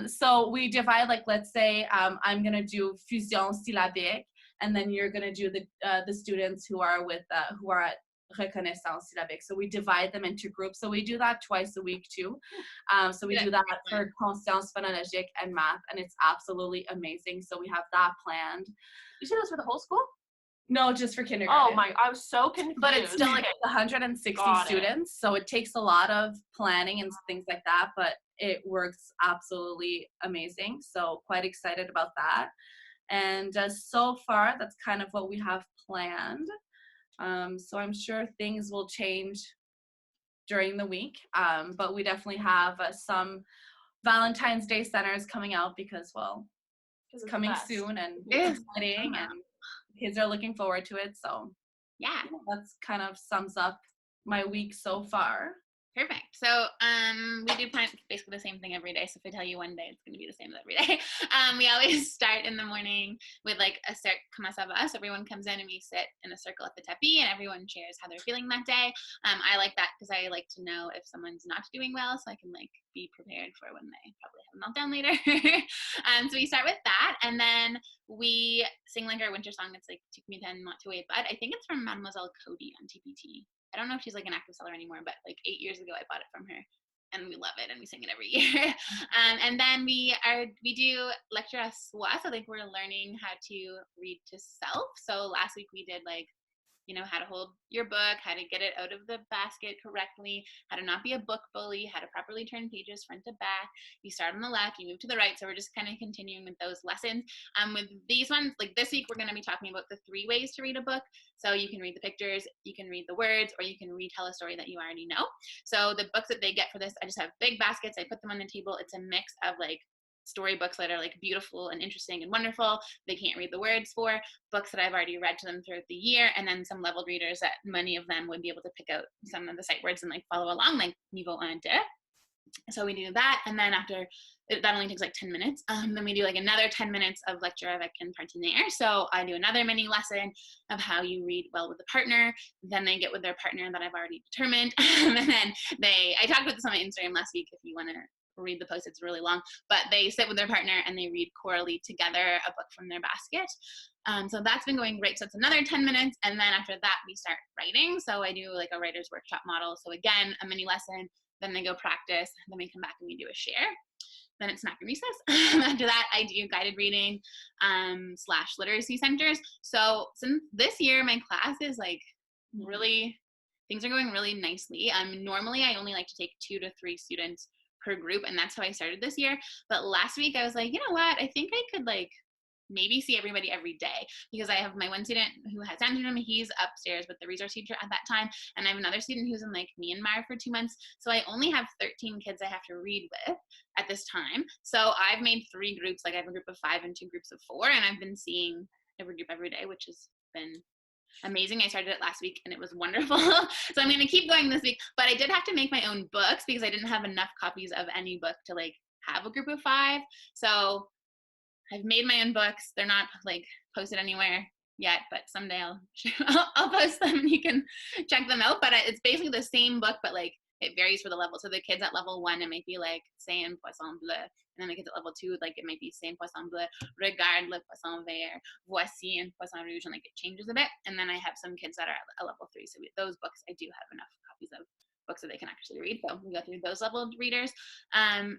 So we divide, like, let's say I'm gonna do fusion syllabique, and then you're gonna do the students who are at reconnaissance syllabique. So we divide them into groups. So we do that twice a week too. So we do that for conscience phonologique and math, and it's absolutely amazing. So we have that planned. You said this for the whole school? No, just for kindergarten. Oh my, I was so confused. But it's still like 160 students, so it takes a lot of planning and things like that, but it works absolutely amazing. So quite excited about that. And so far, that's kind of what we have planned. So I'm sure things will change during the week, but we definitely have some Valentine's Day centers coming out because, well, it's coming soon and it's exciting, and kids are looking forward to it. So yeah, that's kind of sums up my week so far. Perfect. So we do basically the same thing every day. So if I tell you one day, it's going to be the same as every day. We always start in the morning with like a comment ça va. So everyone comes in and we sit in a circle at the tapis, and everyone shares how they're feeling that day. I like that because I like to know if someone's not doing well, so I can like be prepared for when they probably have a meltdown later. So we start with that, and then we sing like our winter song. It's like "Tu me donnes not to wait," but I think it's from Mademoiselle Cody on TPT. I don't know if she's like an active seller anymore, but like 8 years ago I bought it from her, and we love it, and we sing it every year. And then we do lecture à soi, so like we're learning how to read to self. So last week we did like, you know, how to hold your book, how to get it out of the basket correctly, how to not be a book bully, how to properly turn pages front to back. You start on the left, you move to the right. So we're just kind of continuing with those lessons. With these ones, like this week, we're going to be talking about the 3 ways to read a book. So you can read the pictures, you can read the words, or you can retell a story that you already know. So the books that they get for this, I just have big baskets. I put them on the table. It's a mix of like storybooks that are like beautiful and interesting and wonderful, they can't read the words for, books that I've already read to them throughout the year, and then some leveled readers that many of them would be able to pick out some of the sight words and like follow along, like niveau 1 2. So we do that, and then after that only takes like 10 minutes. Then we do like another 10 minutes of lecture avec un partenaire. So I do another mini lesson of how you read well with a partner. Then they get with their partner that I've already determined. And then I talked about this on my Instagram last week if you want to read the post, it's really long, but they sit with their partner and they read chorally together a book from their basket. So that's been going great. So it's another 10 minutes. And then after that, we start writing. So I do like a writer's workshop model. So again, a mini lesson, then they go practice, then we come back and we do a share. Then it's snack and recess. After that, I do guided reading / literacy centers. So since this year, my class is like really, things are going really nicely. Normally, I only like to take 2 to 3 students per group, and that's how I started this year. But last week, I was like, you know what? I think I could like maybe see everybody every day, because I have my one student who has Down syndrome. He's upstairs with the resource teacher at that time, and I have another student who's in like Myanmar for 2 months. So I only have 13 kids I have to read with at this time. So I've made 3 groups. Like I have a group of 5 and 2 groups of 4, and I've been seeing every group every day, which has been amazing. I started it last week and it was wonderful. So I'm going to keep going this week, but I did have to make my own books because I didn't have enough copies of any book to like have a group of 5. So I've made my own books. They're not like posted anywhere yet, but someday I'll post them and you can check them out. But it's basically the same book, but like it varies for the level. So the kids at level 1, it might be like c'est un poisson bleu. And then the kids at level 2, like it might be c'est un poisson bleu, regarde le poisson vert, voici un poisson rouge, and like it changes a bit. And then I have some kids that are at level 3. So those books, I do have enough copies of books that they can actually read. So we go through those level of readers.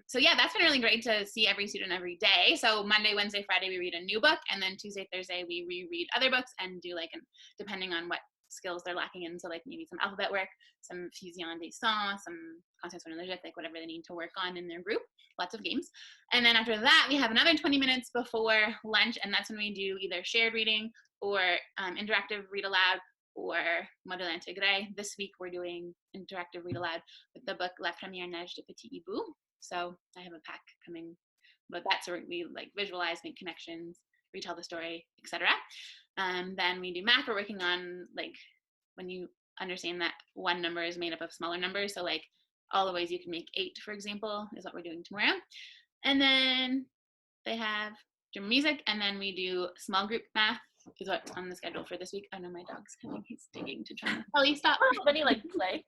So yeah, that's been really great to see every student every day. So Monday, Wednesday, Friday, we read a new book. And then Tuesday, Thursday, we reread other books and do like, depending on what skills they're lacking in. So like maybe some alphabet work, some fusion des sons, some concepts phonologiques, like whatever they need to work on in their group. Lots of games. And then after that, we have another 20 minutes before lunch. And that's when we do either shared reading or interactive read aloud or modèle intégré. This week we're doing interactive read aloud with the book La Première Neige de Petit Hibou. So I have a pack coming about that. So we like visualize, make connections, retell the story, etc. Then we do math. We're working on like when you understand that one number is made up of smaller numbers. So like all the ways you can make 8, for example, is what we're doing tomorrow. And then they have German music, and then we do small group math is what's on the schedule for this week. Oh no, my dog's coming. He's digging to try. Ellie, stop. You don't have any like play?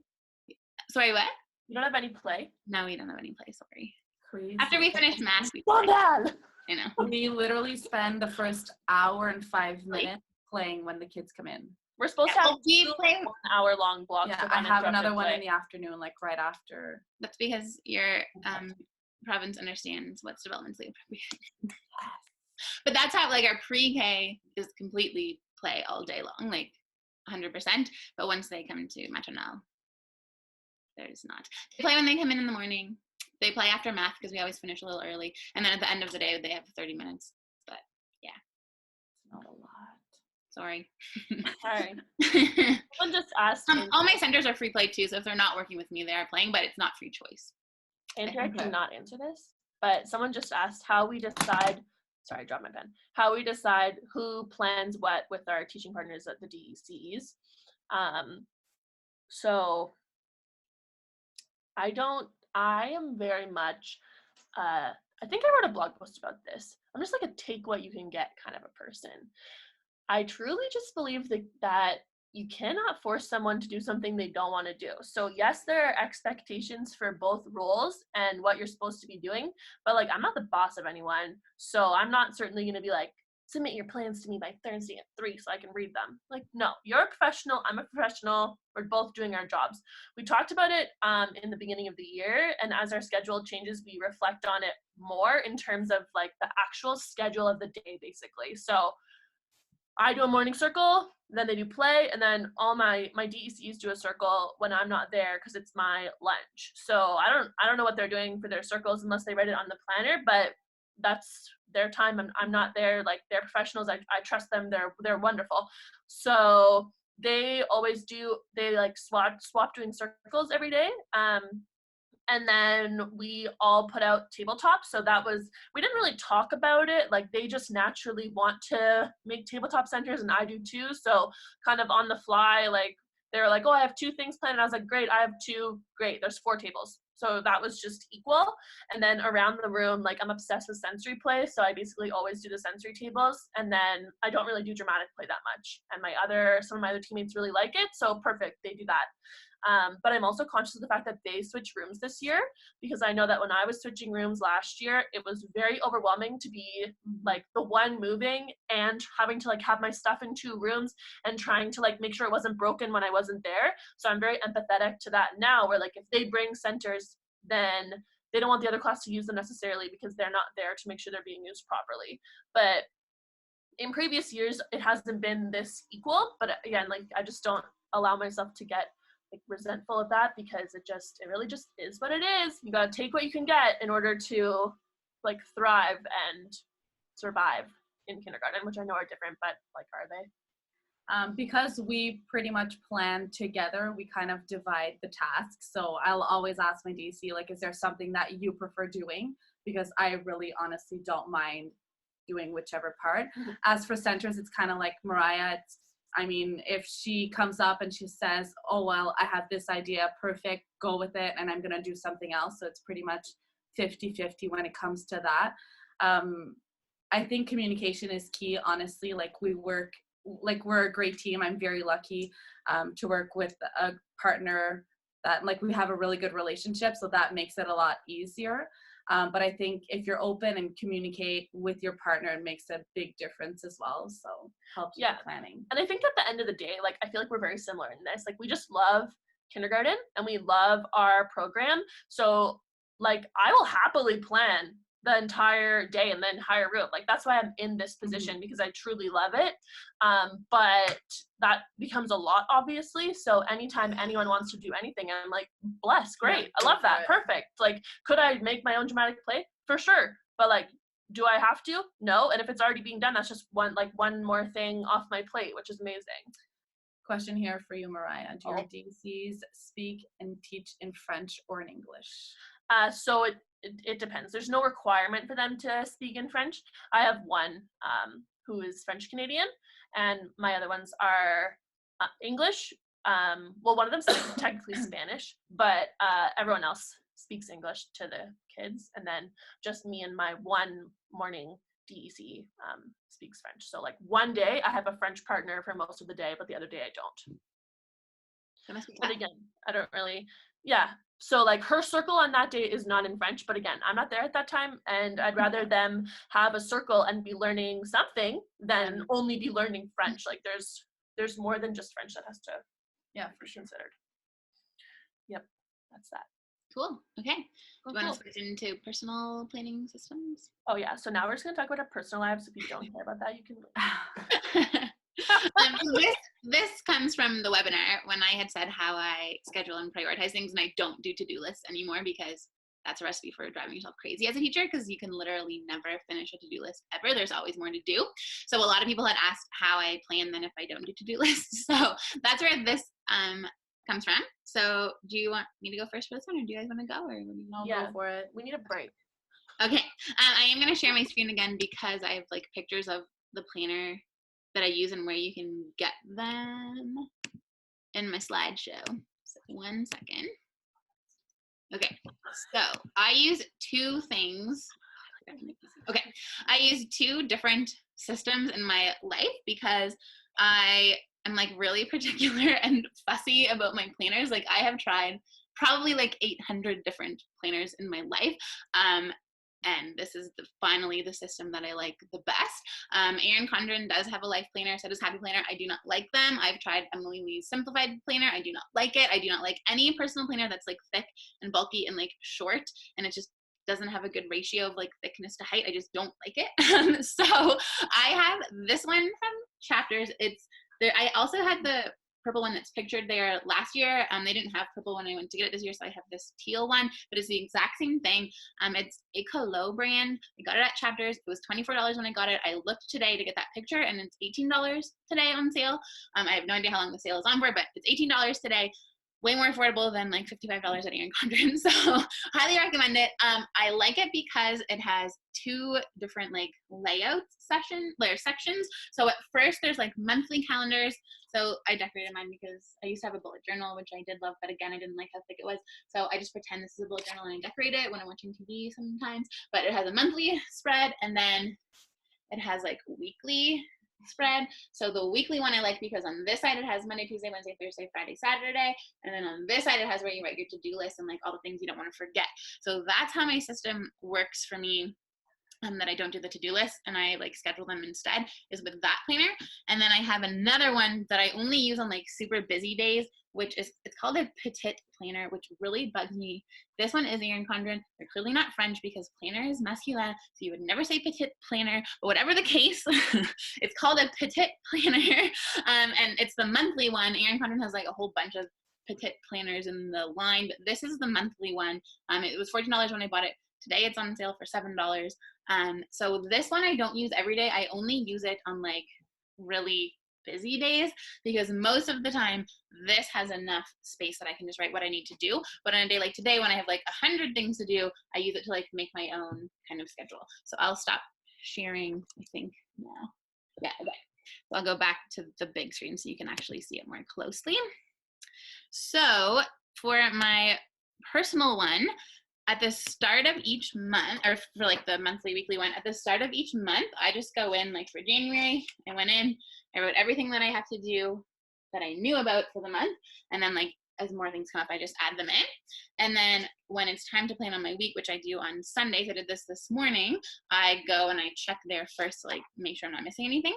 Sorry, what? You don't have any play? No, we don't have any play. Sorry. Crazy. After we finish math, we Oh, play. bad. You know. We literally spend the first hour and 5 minutes playing when the kids come in. We're supposed to Yeah, have well, we play. 1 hour long blocks. Yeah, of I have another uninterrupted one play. in the afternoon, like right after. That's because your province understands what's developmentally appropriate. But that's how like our pre-K is completely play all day long, like 100%. But once they come to maternelle, there's not. They play when they come in the morning. They play after math because we always finish a little early. And then at the end of the day, they have 30 minutes. But yeah. It's not a lot. Sorry. Sorry. Someone just asked. All my centers are free play too. So if they're not working with me, they are playing, but it's not free choice. Andrea Okay. cannot answer this, but someone just asked how we decide. Sorry, I dropped my pen. How we decide who plans what with our teaching partners at the DECs. So I am very much, I think I wrote a blog post about this. I'm just like a take what you can get kind of a person. I truly just believe that you cannot force someone to do something they don't want to do. So yes, there are expectations for both roles and what you're supposed to be doing, but like I'm not the boss of anyone. So I'm not certainly going to be like, submit your plans to me by Thursday at 3 so I can read them. Like, no, you're a professional, I'm a professional, we're both doing our jobs. We talked about it in the beginning of the year, and as our schedule changes, we reflect on it more in terms of like the actual schedule of the day, basically. So I do a morning circle, then they do play, and then all my DECs do a circle when I'm not there because it's my lunch. So I don't know what they're doing for their circles unless they write it on the planner, but that's their time. I'm not there. Like, they're professionals. I trust them. They're wonderful. So they always do, they like swap doing circles every day. And then we all put out tabletop. So that was, we didn't really talk about it. Like, they just naturally want to make tabletop centers, and I do too. So kind of on the fly, like, they were like, oh, I have 2 things planned. And I was like, great, I have 2. Great, there's 4 tables. So that was just equal. And then around the room, like, I'm obsessed with sensory play. So I basically always do the sensory tables. And then I don't really do dramatic play that much. And some of my other teammates really like it. So perfect, they do that. But I'm also conscious of the fact that they switch rooms this year, because I know that when I was switching rooms last year, it was very overwhelming to be like the one moving and having to like have my stuff in 2 rooms and trying to like make sure it wasn't broken when I wasn't there. So I'm very empathetic to that now, where like if they bring centers, then they don't want the other class to use them necessarily because they're not there to make sure they're being used properly. But in previous years, it hasn't been this equal. But again, like, I just don't allow myself to get like resentful of that, because it really just is what it is. You gotta take what you can get in order to like thrive and survive in kindergarten, which I know are different, but like, are they? Because we pretty much plan together, we kind of divide the tasks. So I'll always ask my DC, like, is there something that you prefer doing? Because I really honestly don't mind doing whichever part. Mm-hmm. As for centers, it's kind of like Mariah. If she comes up and she says, oh, well, I have this idea, perfect, go with it, and I'm going to do something else. So it's pretty much 50-50 when it comes to that. I think communication is key, honestly. Like, we're a great team. I'm very lucky to work with a partner that like we have a really good relationship, so that makes it a lot easier. But I think if you're open and communicate with your partner, it makes a big difference as well. So helps with the planning. And I think at the end of the day, like I feel like we're very similar in this. Like we just love kindergarten and we love our program. So like I will happily plan the entire day and the entire room. Like that's why I'm in this position, because I truly love it. But that becomes a lot, obviously. So anytime anyone wants to do anything, I'm like, bless, great. I love that. Perfect. Like, could I make my own dramatic play? For sure. But like, do I have to? No. And if it's already being done, that's just one more thing off my plate, which is amazing. Question here for you, Mariah. Do your DCs speak and teach in French or in English? So it depends. There's no requirement for them to speak in French. I have one who is French Canadian, and my other ones are English. Well, one of them's technically Spanish, but everyone else speaks English to the kids, and then just me and my one morning DEC speaks French. So like one day I have a French partner for most of the day, but the other day I don't. But again, I don't really, so like her circle on that day is not in French, but again, I'm not there at that time, and I'd rather them have a circle and be learning something than only be learning French. Like there's more than just French that has to be considered. Yep, that's that. Cool. Okay. Do you want to switch into personal planning systems? Oh yeah, so now we're just gonna talk about our personal lives. If you don't care about that, you can This comes from the webinar when I had said how I schedule and prioritize things, and I don't do to-do lists anymore because that's a recipe for driving yourself crazy as a teacher, because you can literally never finish a to-do list ever. There's always more to do. So a lot of people had asked how I plan then if I don't do to-do lists. So that's where this comes from. So do you want me to go first for this one, or do you guys want to go, or what do you know? Go for it. We need a break. Okay. I am going to share my screen again because I have like pictures of the planner that I use and where you can get them in my slideshow. So 1 second. Okay, so I use two things. Okay, I use two different systems in my life because I am like really particular and fussy about my planners. Like I have tried probably like 800 different planners in my life. And this is finally the system that I like the best. Erin Condren does have a life planner, so does Happy Planner. I do not like them. I've tried Emily Lee's Simplified Planner. I do not like it. I do not like any personal planner that's like thick and bulky and like short, and it just doesn't have a good ratio of like thickness to height. I just don't like it. So I have this one from Chapters. It's there. I also had the purple one that's pictured there last year. They didn't have purple when I went to get it this year, so I have this teal one, but it's the exact same thing. It's a Colo brand. I got it at Chapters. It was $24 when I got it. I looked today to get that picture, and it's $18 today on sale. I have no idea how long the sale is on for, but it's $18 today. Way more affordable than like $55 at Erin Condren. So highly recommend it. I like it because it has two different like layer sections. So at first there's like monthly calendars. So I decorated mine because I used to have a bullet journal, which I did love, but again, I didn't like how thick it was. So I just pretend this is a bullet journal and I decorate it when I'm watching TV sometimes. But it has a monthly spread, and then it has like weekly spread. So the weekly one I like because on this side it has Monday, Tuesday, Wednesday, Thursday, Friday, Saturday, and then on this side it has where you write your to-do list and like all the things you don't want to forget. So that's how my system works for me. That I don't do the to-do list and I like schedule them instead is with that planner. And then I have another one that I only use on like super busy days, which is, it's called a Petite planner, which really bugs me. This one is Erin Condren. They're clearly not French because planner is masculine, so you would never say Petite planner, but whatever the case, it's called a Petite planner. And it's the monthly one. Erin Condren has like a whole bunch of Petite planners in the line, but this is the monthly one. It was $14 when I bought it. Today it's on sale for $7. So this one I don't use every day. I only use it on like really busy days because most of the time this has enough space that I can just write what I need to do. But on a day like today when I have like 100 things to do, I use it to like make my own kind of schedule. So I'll stop sharing, I think now. Yeah, okay. So I'll go back to the big screen so you can actually see it more closely. So for my personal one, at the start of each month, or for like the monthly, weekly one, at the start of each month, I just go in, like for January, I went in, I wrote everything that I have to do that I knew about for the month, and then like as more things come up, I just add them in. And then when it's time to plan on my week, which I do on Sundays, I did this morning, I go and I check there first to like make sure I'm not missing anything.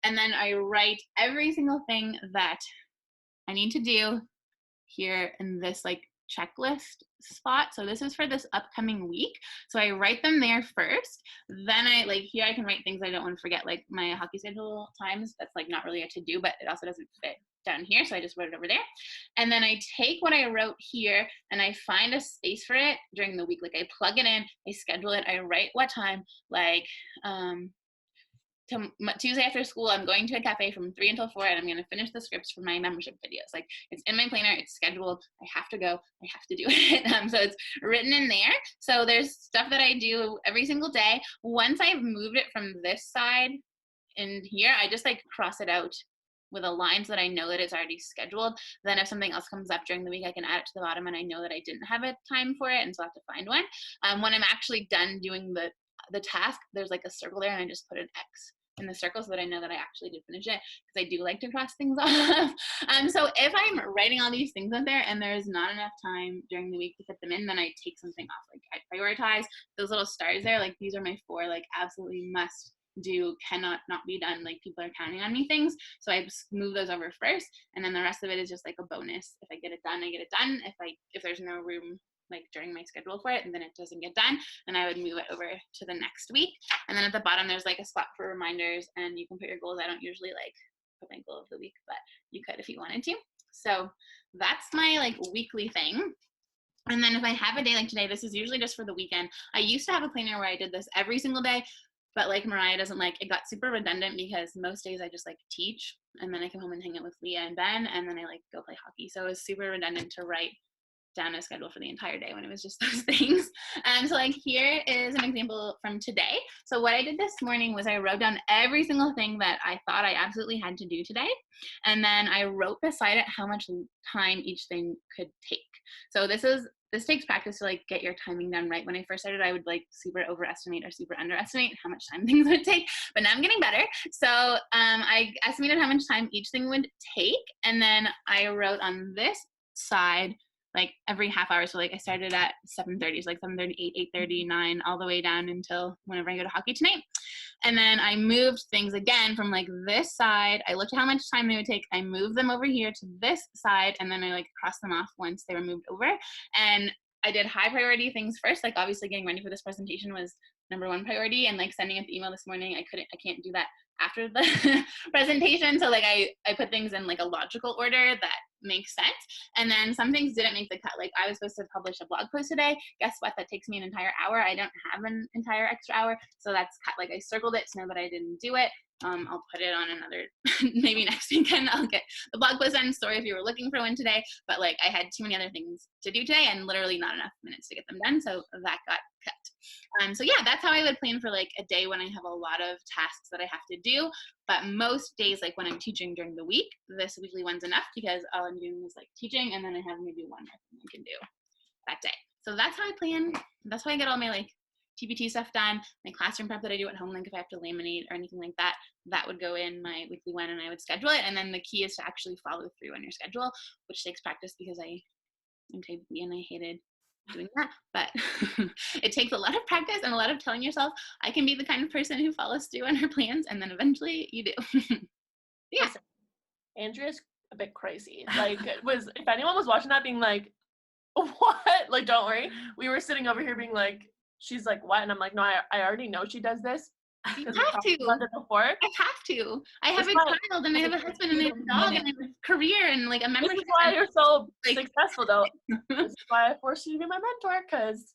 And then I write every single thing that I need to do here in this like checklist spot. So this is for this upcoming week. So I write them there first. Then I like here I can write things I don't want to forget, like my hockey schedule times. That's like not really a to do, but it also doesn't fit down here. So I just wrote it over there. And then I take what I wrote here and I find a space for it during the week. Like I plug it in, I schedule it, I write what time, like Tuesday after school, I'm going to a cafe from 3 until 4, and I'm going to finish the scripts for my membership videos. Like it's in my planner, it's scheduled. I have to go, I have to do it. So it's written in there. So there's stuff that I do every single day. Once I've moved it from this side in here, I just like cross it out with a line so that I know that it's already scheduled. Then if something else comes up during the week, I can add it to the bottom and I know that I didn't have a time for it, and so I have to find one. When I'm actually done doing the task, there's like a circle there and I just put an X in the circle so that I know that I actually did finish it, because I do like to cross things off. So if I'm writing all these things out there and there's not enough time during the week to fit them in, then I take something off. Like I prioritize those little stars there. Like these are my 4 like absolutely must do, cannot not be done, like people are counting on me things. So I just move those over first, and then the rest of it is just like a bonus. If I get it done, I get it done. If there's no room like during my schedule for it and then it doesn't get done, and I would move it over to the next week. And then at the bottom there's like a spot for reminders, and you can put your goals. I don't usually like put my goal of the week, but you could if you wanted to. So that's my like weekly thing. And then if I have a day like today, this is usually just for the weekend. I used to have a planner where I did this every single day, but like Mariah doesn't like, it got super redundant because most days I just like teach, and then I come home and hang out with Leah and Ben, and then I like go play hockey. So it was super redundant to write down a schedule for the entire day when it was just those things. So like here is an example from today. So what I did this morning was I wrote down every single thing that I thought I absolutely had to do today. And then I wrote beside it how much time each thing could take. So this takes practice to like get your timing down right. When I first started, I would like super overestimate or super underestimate how much time things would take, but now I'm getting better. So I estimated how much time each thing would take. And then I wrote on this side like every half hour. So like I started at 7:30, so like 7:30, 8:30, 9, all the way down until whenever I go to hockey tonight. And then I moved things again from like this side. I looked at how much time they would take. I moved them over here to this side, and then I like crossed them off once they were moved over. And I did high priority things first. Like obviously getting ready for this presentation was number 1 priority, and like sending out the email this morning, I can't do that after the presentation. So like I put things in like a logical order that makes sense. And then some things didn't make the cut. Like I was supposed to publish a blog post today. Guess what? That takes me an entire hour. I don't have an entire extra hour. So that's cut. Like I circled it to know that I didn't do it. I'll put it on another, maybe next weekend I'll get the blog post done. Sorry if you were looking for one today, but like I had too many other things to do today and literally not enough minutes to get them done. So that got cut. So yeah, that's how I would plan for like a day when I have a lot of tasks that I have to do. But most days, like when I'm teaching during the week, this weekly one's enough because all I'm doing is like teaching, and then I have maybe one more thing I can do that day. So that's how I plan. That's how I get all my like TPT stuff done. My classroom prep that I do at home, like if I have to laminate or anything like that, that would go in my weekly one, and I would schedule it. And then the key is to actually follow through on your schedule, which takes practice because I'm type B and I hated doing that, but it takes a lot of practice and a lot of telling yourself I can be the kind of person who follows through on her plans, and then eventually you do. Yeah. Listen, Andrea's a bit crazy. Like if anyone was watching that being like, what? Like, don't worry. We were sitting over here being like, she's like, what? And I'm like, no, I already know she does this. You have to. Before. I have to. I have a child, and I have a husband, and I have a dog, and I have a career, and like a membership. This is why you're so successful, though. This is why I forced you to be my mentor, because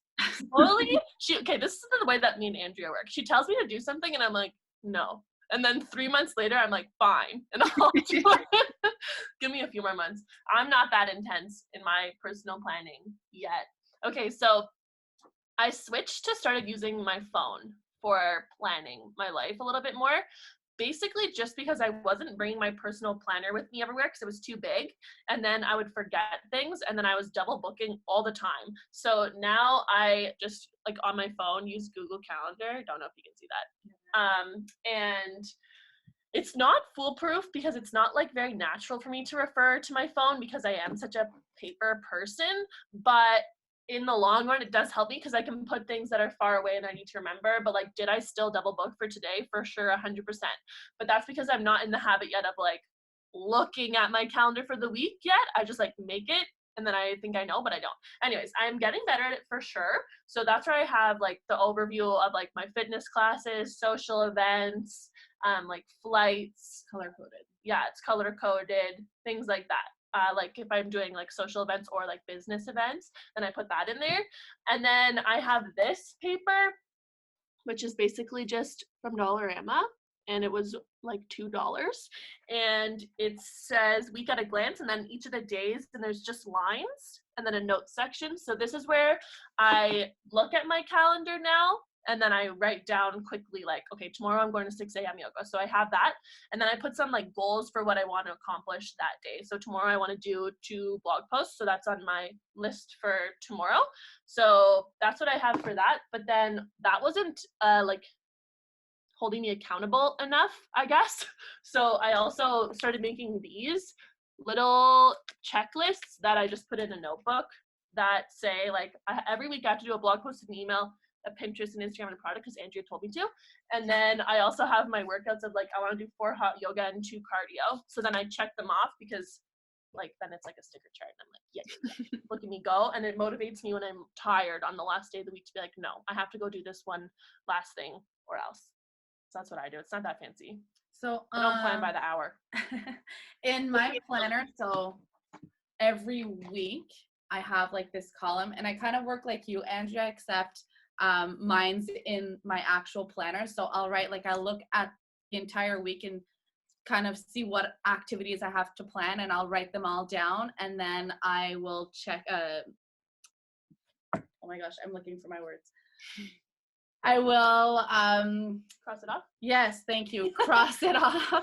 slowly, this is the way that me and Andrea work. She tells me to do something, and I'm like, no. And then 3 months later, I'm like, fine. And I'll do it. Give me a few more months. I'm not that intense in my personal planning yet. Okay, so I switched to started using my phone for planning my life a little bit more, basically just because I wasn't bringing my personal planner with me everywhere because it was too big, and then I would forget things, and then I was double booking all the time. So now I just like on my phone use Google Calendar. Don't know if you can see that. And it's not foolproof because it's not like very natural for me to refer to my phone because I am such a paper person, but in the long run, it does help me because I can put things that are far away and I need to remember. But like, did I still double book for today? For sure, 100%. But that's because I'm not in the habit yet of like looking at my calendar for the week yet. I just like make it and then I think I know, but I don't. Anyways, I'm getting better at it for sure. So that's where I have like the overview of like my fitness classes, social events, like flights. Color coded. Yeah, it's color coded, things like that. Like if I'm doing like social events or like business events, then I put that in there. And then I have this paper, which is basically just from Dollarama, and it was like $2. And it says week at a glance, and then each of the days, and there's just lines, and then a notes section. So this is where I look at my calendar now, and then I write down quickly like, okay, tomorrow I'm going to 6 a.m. yoga. So I have that. And then I put some like goals for what I want to accomplish that day. So tomorrow I want to do 2 blog posts. So that's on my list for tomorrow. So that's what I have for that. But then that wasn't like holding me accountable enough, I guess. So I also started making these little checklists that I just put in a notebook that say like every week I have to do a blog post, an email, a Pinterest and Instagram and a product because Andrea told me to. And then I also have my workouts of like I want to do 4 hot yoga and 2 cardio. So then I check them off because like then it's like a sticker chart and I'm like, yeah, look at me go. And it motivates me when I'm tired on the last day of the week to be like, no, I have to go do this one last thing or else. So that's what I do. It's not that fancy. So I don't plan by the hour. In my planner, so every week I have like this column and I kind of work like you, Andrea, except mine's in my actual planner. So I'll write like I look at the entire week and kind of see what activities I have to plan and I'll write them all down and then I will check oh my gosh, I'm looking for my words. I will Cross it off. Yes, thank you. Cross it off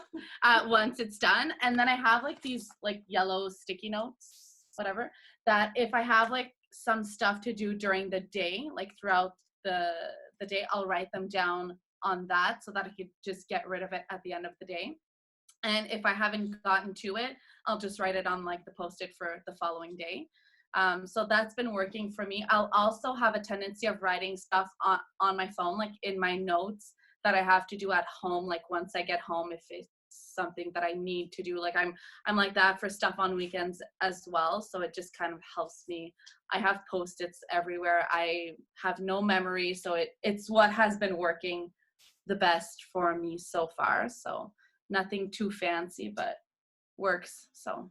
once it's done. And then I have like these like yellow sticky notes, whatever, that if I have like some stuff to do during the day, like throughout the day, I'll write them down on that so that I could just get rid of it at the end of the day. And if I haven't gotten to it, I'll just write it on like the post-it for the following day. So that's been working for me. I'll also have a tendency of writing stuff on my phone, like in my notes that I have to do at home. Like once I get home, if it's something that I need to do, like I'm like that for stuff on weekends as well. So it just kind of helps me. I have post-its everywhere. I have no memory. So it's what has been working the best for me so far. So nothing too fancy, but works. So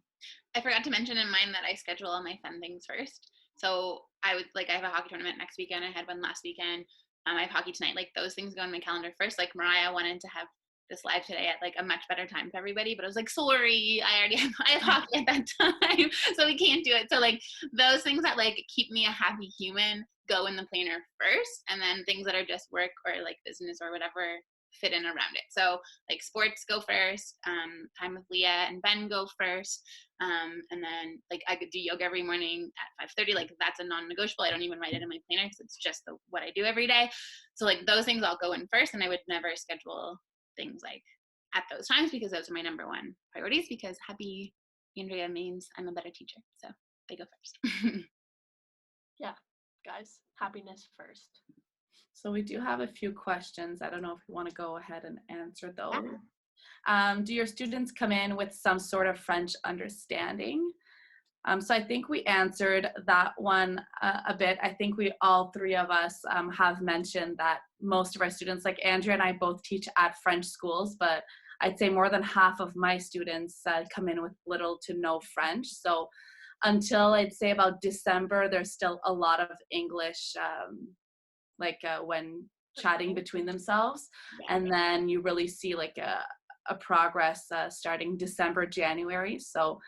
I forgot to mention in mine that I schedule all my fun things first. So I have a hockey tournament next weekend. I had one last weekend. I have hockey tonight. Like those things go on my calendar first. Like Mariah wanted to have this live today at like a much better time for everybody, but I was like, sorry, I have hockey at that time, so we can't do it. So like those things that like keep me a happy human go in the planner first, and then things that are just work or like business or whatever fit in around it. So like sports go first, time with Leah and Ben go first, and then like I could do yoga every morning at 5:30. Like that's a non-negotiable. I don't even write it in my planner because it's just what I do every day. So like those things all go in first, and I would never schedule things like at those times because those are my number one priorities, because happy Andrea means I'm a better teacher. So they go first. Yeah, guys, happiness first. So we do have a few questions. I don't know if you want to go ahead and answer those. Do your students come in with some sort of French understanding? So I think we answered that one a bit. I think we all 3 of us have mentioned that most of our students, like Andrea and I both teach at French schools, but I'd say more than half of my students come in with little to no French. So until I'd say about December, there's still a lot of English when chatting between themselves. And then you really see like a progress starting December, January. So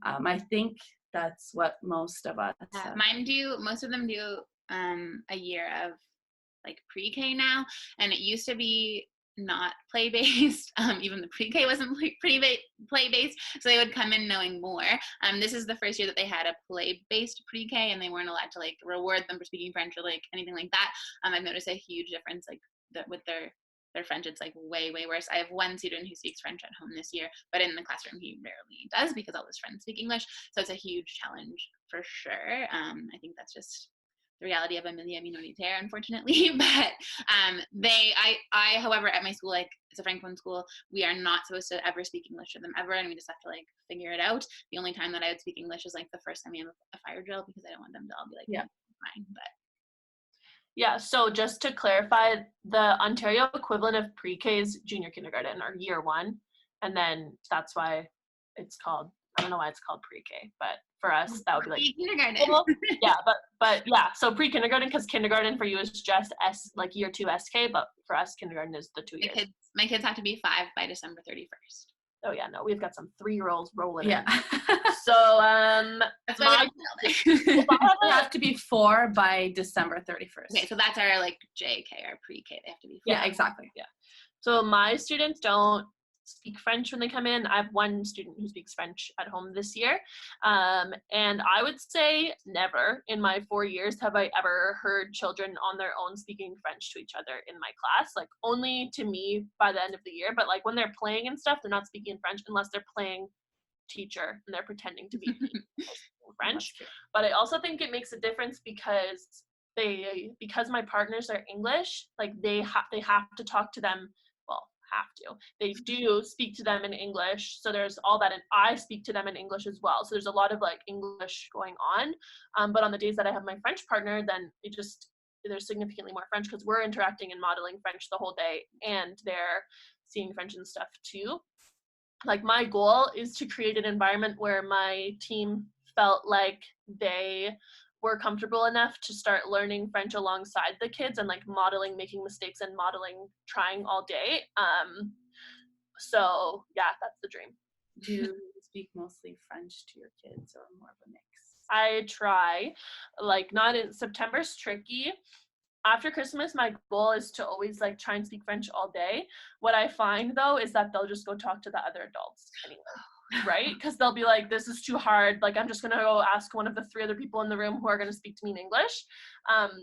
I think that's what most of us. Mine do. Most of them do a year of like pre-K now, and it used to be not play-based. Even the pre-K wasn't play-based, so they would come in knowing more. This is the first year that they had a play-based pre-K, and they weren't allowed to like reward them for speaking French or like anything like that. I've noticed a huge difference like with their their French, it's like way, way worse. I have one student who speaks French at home this year, but in the classroom he rarely does because all his friends speak English. So it's a huge challenge for sure. I think that's just the reality of a milieu minoritaire, unfortunately. But however, at my school, like it's a Francophone school, we are not supposed to ever speak English to them ever, and we just have to like figure it out. The only time that I would speak English is like the first time we have a fire drill, because I don't want them to all be like, yeah, fine. But yeah, so just to clarify, the Ontario equivalent of pre-K is junior kindergarten or year 1, and then that's why it's called, I don't know why it's called pre-K, but for us that would be like kindergarten. Yeah, but yeah, so pre-kindergarten, because kindergarten for you is just like year 2 SK, but for us kindergarten is the 2 years. My kids have to be 5 by December 31st. Oh yeah, no, we've got some 3-year-olds rolling Yeah. So that's why they have to be 4 by December 31st. Okay, so that's our like JK, our pre-K. They have to be 4. Yeah, exactly. Yeah. So my students don't speak French when they come in. I have one student who speaks French at home this year. And I would say never in my 4 years have I ever heard children on their own speaking French to each other in my class, like only to me by the end of the year. But like when they're playing and stuff, they're not speaking French unless they're playing teacher and they're pretending to be French. But I also think it makes a difference because my partners are English, like they have to talk to them. Well, they do speak to them in English, so there's all that, and I speak to them in English as well, so there's a lot of like English going on, but on the days that I have my French partner, then there's significantly more French because we're interacting and modeling French the whole day, and they're seeing French and stuff too. Like my goal is to create an environment where my team felt like they were comfortable enough to start learning French alongside the kids and like modeling, making mistakes and modeling, trying all day. So yeah, that's the dream. Do you speak mostly French to your kids or more of a mix? I try, like not in September's tricky. After Christmas, my goal is to always like try and speak French all day. What I find though is that they'll just go talk to the other adults anyway. Right? Because they'll be like, this is too hard. Like, I'm just going to go ask one of the 3 other people in the room who are going to speak to me in English.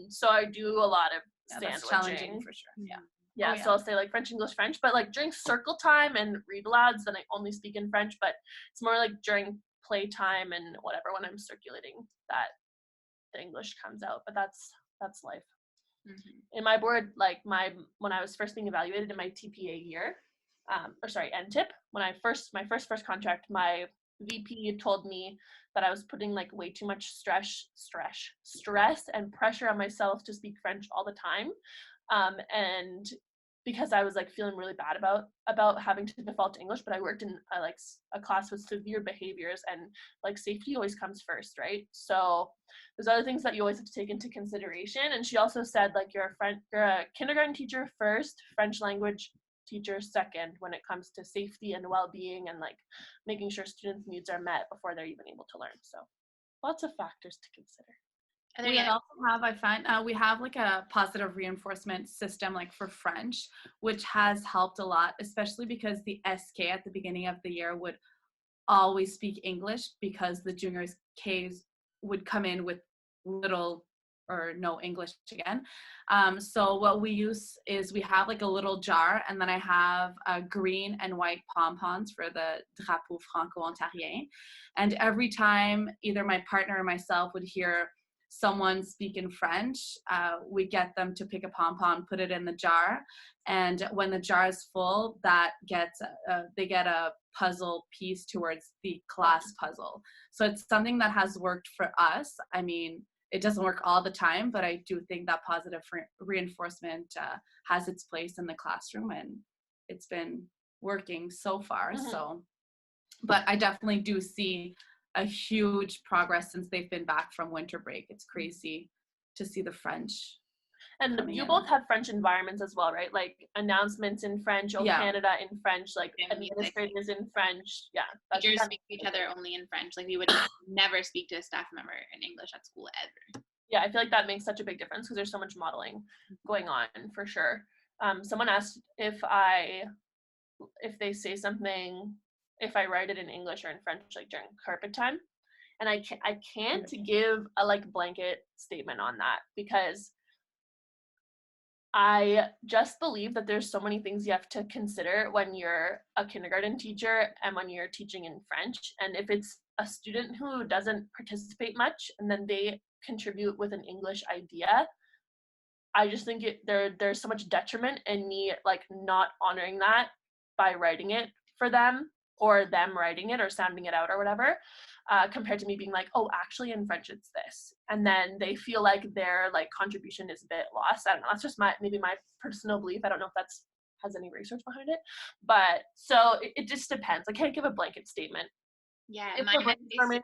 So I do a lot of sandwiching. That's challenging for sure. Yeah. Yeah, so I'll say like French, English, French. But like during circle time and read alouds, then I only speak in French. But it's more like during playtime and whatever when I'm circulating that the English comes out. But that's life. Mm-hmm. In my board, like when I was first being evaluated in my TPA year, NTIP, when my first contract, my VP told me that I was putting like way too much stress and pressure on myself to speak French all the time, and because I was like feeling really bad about having to default to English, but I worked in a class with severe behaviors, and like safety always comes first, right? So there's other things that you always have to take into consideration. And she also said like you're a kindergarten teacher first, French language teacher second when it comes to safety and well-being and like making sure students' needs are met before they're even able to learn. So lots of factors to consider. We also have, I find, we have like a positive reinforcement system like for French, which has helped a lot, especially because the SK at the beginning of the year would always speak English because the juniors Ks would come in with little or no English again. So what we use is we have like a little jar, and then I have green and white pom-poms for the drapeau franco-ontarien. And every time either my partner or myself would hear someone speak in French, we get them to pick a pom-pom, put it in the jar, and when the jar is full, that gets they get a puzzle piece towards the class puzzle. So it's something that has worked for us. I mean, it doesn't work all the time, but I do think that positive reinforcement has its place in the classroom, and it's been working so far. Mm-hmm. So, but I definitely do see a huge progress since they've been back from winter break. It's crazy to see the French. And you both have French environments as well, right? Like announcements in French, Canada in French, like administrators in French. Yeah. Teachers speak to each other only in French. Like we would never speak to a staff member in English at school ever. Yeah, I feel like that makes such a big difference because there's so much modeling going on for sure. Someone asked if they say something, if I write it in English or in French, like during carpet time. And I can't give a like blanket statement on that because I just believe that there's so many things you have to consider when you're a kindergarten teacher and when you're teaching in French. And if it's a student who doesn't participate much and then they contribute with an English idea, I just think there's so much detriment in me like not honoring that by writing it for them or them writing it or sounding it out or whatever, compared to me being like, oh, actually in French it's this, and then they feel like their like contribution is a bit lost. I don't know. That's just maybe my personal belief. I don't know if that's has any research behind it, but so it just depends. I can't give a blanket statement. Yeah, If mine we're brainstorming,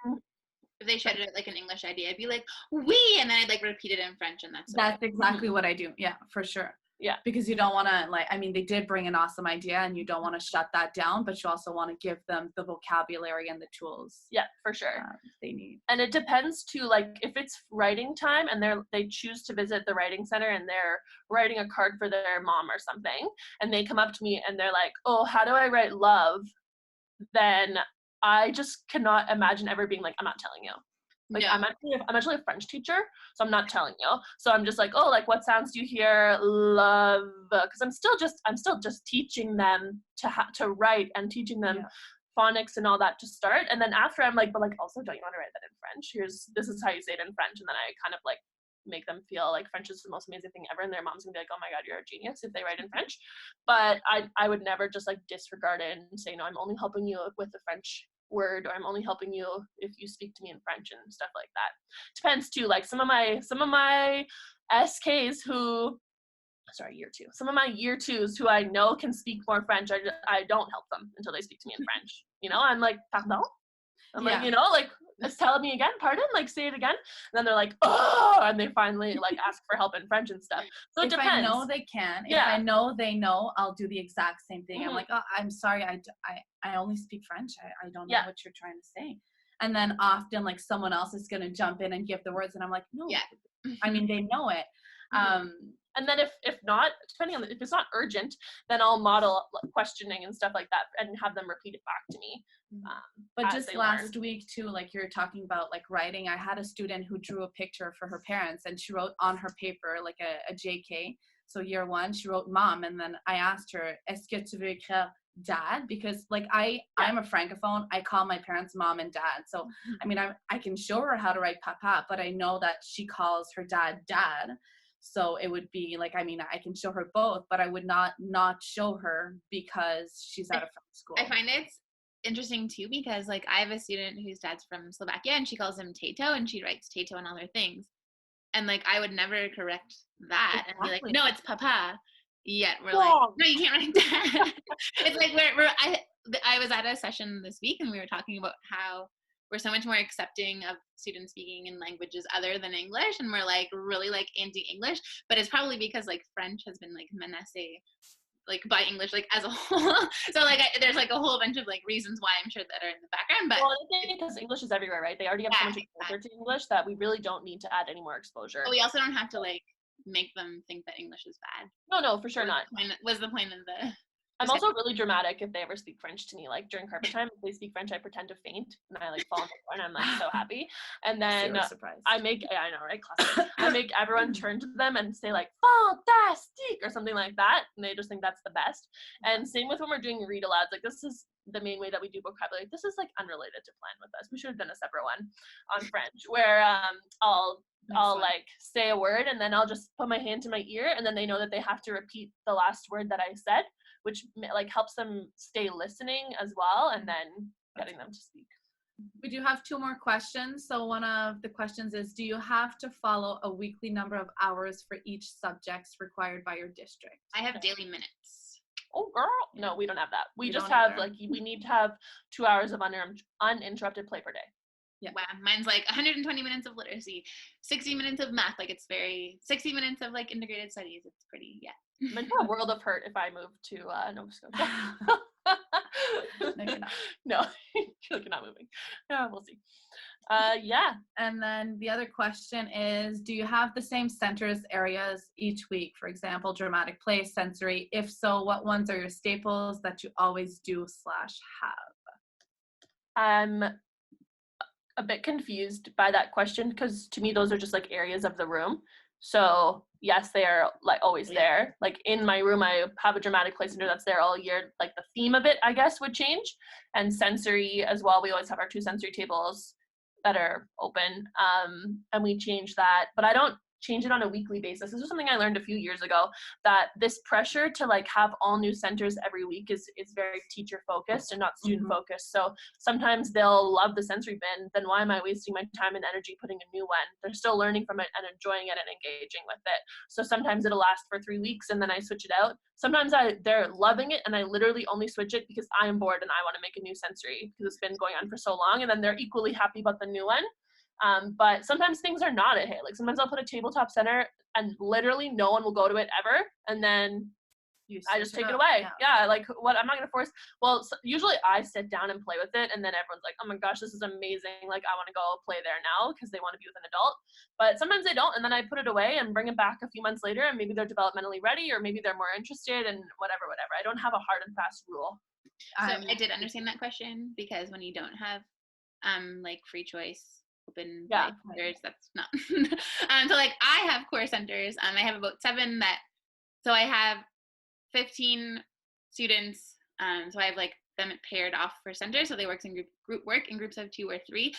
if they showed it like an English idea, I'd be like, "We," and then I'd like repeat it in French, and That's exactly what I do. Yeah, for sure. Yeah. Because you don't want to like, I mean, they did bring an awesome idea and you don't want to shut that down, but you also want to give them the vocabulary and the tools. Yeah, for sure. They need. And it depends too, like if it's writing time and they choose to visit the writing center and they're writing a card for their mom or something, and they come up to me and they're like, oh, how do I write love? Then I just cannot imagine ever being like, I'm not telling you. Like, no. I'm actually a French teacher, so I'm not telling you. So I'm just like, oh, like what sounds do you hear? Love, because I'm still just teaching them to write and teaching them phonics and all that to start. And then after I'm like, but like also, don't you want to write that in French? This is how you say it in French. And then I kind of like make them feel like French is the most amazing thing ever, and their mom's gonna be like, oh my god, you're a genius if they write in French. But I would never just like disregard it and say, no, I'm only helping you with the French word, or I'm only helping you if you speak to me in French and stuff like that. Depends too. Like some of my SKs who some of my year twos who I know can speak more French, I don't help them until they speak to me in French. You know, I'm like, pardon? I'm like, you know, like, just tell me again, pardon, like, say it again. And then they're like, oh, and they finally, like, ask for help in French and stuff. So it depends. If I know they can, if I know they know, I'll do the exact same thing. Mm-hmm. I'm like, oh, I'm sorry, I only speak French. I don't know what you're trying to say. And then often, like, someone else is going to jump in and give the words, and I'm like, no. I mean, they know it. And then if not, depending on if it's not urgent, then I'll model questioning and stuff like that and have them repeat it back to me. But just last week too, like you're talking about like writing, I had a student who drew a picture for her parents and she wrote on her paper like a JK. So year one, she wrote mom, and then I asked her, est-ce que tu veux écrire dad? Because like I'm a francophone, I call my parents mom and dad. So I mean I can show her how to write papa, but I know that she calls her dad. So it would be like, I mean, I can show her both, but I would not show her because she's out of French school. I find it's interesting too, because like I have a student whose dad's from Slovakia and she calls him Tato and she writes Tato and other things. And like, I would never correct that and be like, no, it's papa. Yet we're like, no, you can't write that. It's like, I was at a session this week and we were talking about how we're so much more accepting of students speaking in languages other than English, and we're like really like anti-English, but it's probably because like French has been like menacé like by English like as a whole. So like there's like a whole bunch of like reasons why I'm sure that are in the background. But I think because English is everywhere, right? They already have so much exposure to English that we really don't need to add any more exposure. But we also don't have to like make them think that English is bad. No, for sure not. Was the point of the I'm also really dramatic if they ever speak French to me. Like during carpet time, if they speak French, I pretend to faint and I like fall on the floor and I'm like so happy. And then I know, right? Classic. I make everyone turn to them and say like fantastique or something like that, and they just think that's the best. And same with when we're doing read alouds. Like this is the main way that we do vocabulary. This is like unrelated to Plan With Us. We should have done a separate one on French where I'll like say a word and then I'll just put my hand to my ear and then they know that they have to repeat the last word that I said, which like helps them stay listening as well, and then getting them to speak. We do have 2 more questions. So one of the questions is, do you have to follow a weekly number of hours for each subjects required by your district? I have daily minutes. Oh girl, no, we don't have that. We just have like, we need to have 2 hours of uninterrupted play per day. Yeah. Wow, mine's like 120 minutes of literacy, 60 minutes of math, like it's very 60 minutes of like integrated studies. It's pretty I'm in a world of hurt if I move to Nova Scotia. No, you're not. No, you're not moving. Yeah, we'll see. Yeah. And then the other question is, do you have the same centers areas each week? For example, dramatic play, sensory. If so, what ones are your staples that you always do / have? I'm a bit confused by that question because to me those are just like areas of the room. So yes, they are like always there. Like in my room, I have a dramatic play center that's there all year. Like the theme of it, I guess, would change. And sensory as well. We always have our 2 sensory tables that are open. And we change that, but I don't change it on a weekly basis. This is something I learned a few years ago, that this pressure to like have all new centers every week is very teacher focused and not student focused. So sometimes they'll love the sensory bin, then why am I wasting my time and energy putting a new one? They're still learning from it and enjoying it and engaging with it. So sometimes it'll last for 3 weeks and then I switch it out. Sometimes they're loving it and I literally only switch it because I am bored and I want to make a new sensory because it's been going on for so long, and then they're equally happy about the new one. But sometimes things are not a hit. Like sometimes I'll put a tabletop center and literally no one will go to it ever, and then I just take it away. Yeah, like what? I'm not gonna force. Well, usually I sit down and play with it, and then everyone's like, "Oh my gosh, this is amazing! Like I want to go play there now," because they want to be with an adult. But sometimes they don't, and then I put it away and bring it back a few months later, and maybe they're developmentally ready, or maybe they're more interested, and whatever. I don't have a hard and fast rule. So I did understand that question, because when you don't have like free choice open centers, that's not so like I have core centers. I have about 7 so I have 15 students, so I have like them paired off for centers, so they work in group work in groups of 2 or 3.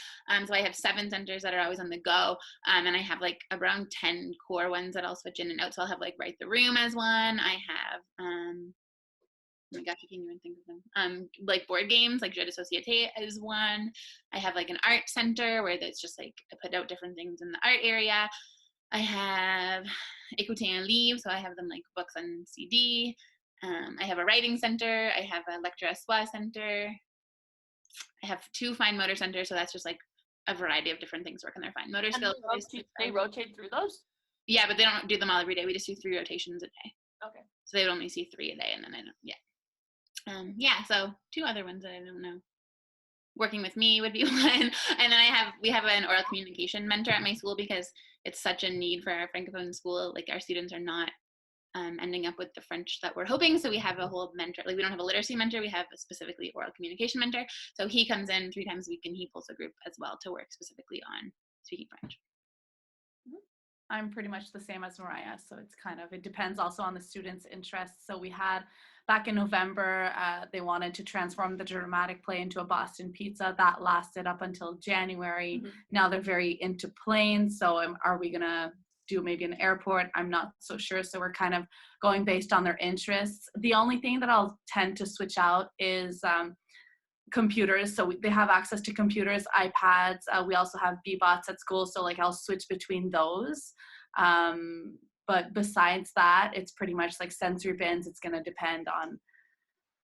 So I have 7 centers that are always on the go, and I have like around 10 core ones that I'll switch in and out. So I'll have like Write the Room as one. I have oh my gosh, I can't even think of them. Like board games, like Jeu de Société is one. I have like an art center where it's just like I put out different things in the art area. I have Écouter un livre, so I have them like books on CD. I have a writing center. I have a Lecture à Soi center. I have 2 fine motor centers, so that's just like a variety of different things work on their fine motor skills. They rotate through those? Yeah, but they don't do them all every day. We just do 3 rotations a day. Okay. So they would only see 3 a day, and then I don't, yeah, so 2 other ones that I don't know. Working with me would be one. And then we have an oral communication mentor at my school, because it's such a need for our Francophone school. Like our students are not ending up with the French that we're hoping. So we have a whole mentor. Like we don't have a literacy mentor. We have a specifically oral communication mentor. So he comes in 3 times a week and he pulls a group as well to work specifically on speaking French. I'm pretty much the same as Mariah. So it depends also on the students' interests. So we had back in November, they wanted to transform the dramatic play into a Boston pizza. That lasted up until January. Now they're very into planes. So are we going to do maybe an airport? I'm not so sure. So we're kind of going based on their interests. The only thing that I'll tend to switch out is computers. So they have access to computers, iPads. We also have Bbots at school. So like I'll switch between those. But besides that, it's pretty much like sensory bins. It's going to depend on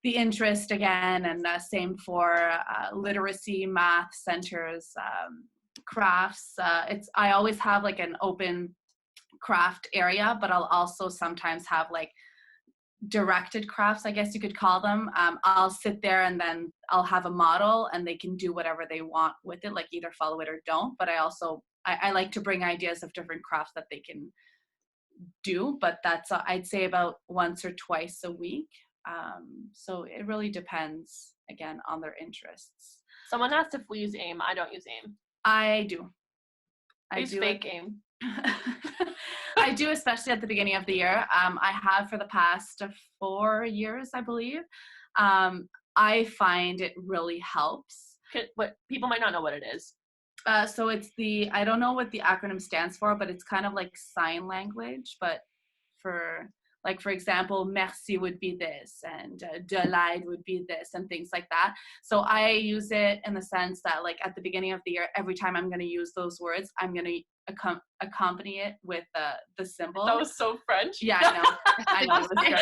the interest again. And same for literacy, math centers, crafts. I always have like an open craft area, but I'll also sometimes have like directed crafts, I guess you could call them. I'll sit there and then I'll have a model and they can do whatever they want with it, like either follow it or don't. But I like to bring ideas of different crafts that they can do, but that's I'd say about once or twice a week. So it really depends again on their interests. Someone asked if we use AIM. I don't use AIM. I do. I use fake AIM. I do, especially at the beginning of the year. I have for the past 4 years, I believe. I find it really helps. But people might not know what it is. So it's I don't know what the acronym stands for, but it's kind of like sign language, but for example, merci would be this, and de l'aide would be this, and things like that. So I use it in the sense that like at the beginning of the year, every time I'm going to use those words, I'm going to accompany it with the symbol. That was so French. Yeah, I know. I know, it was very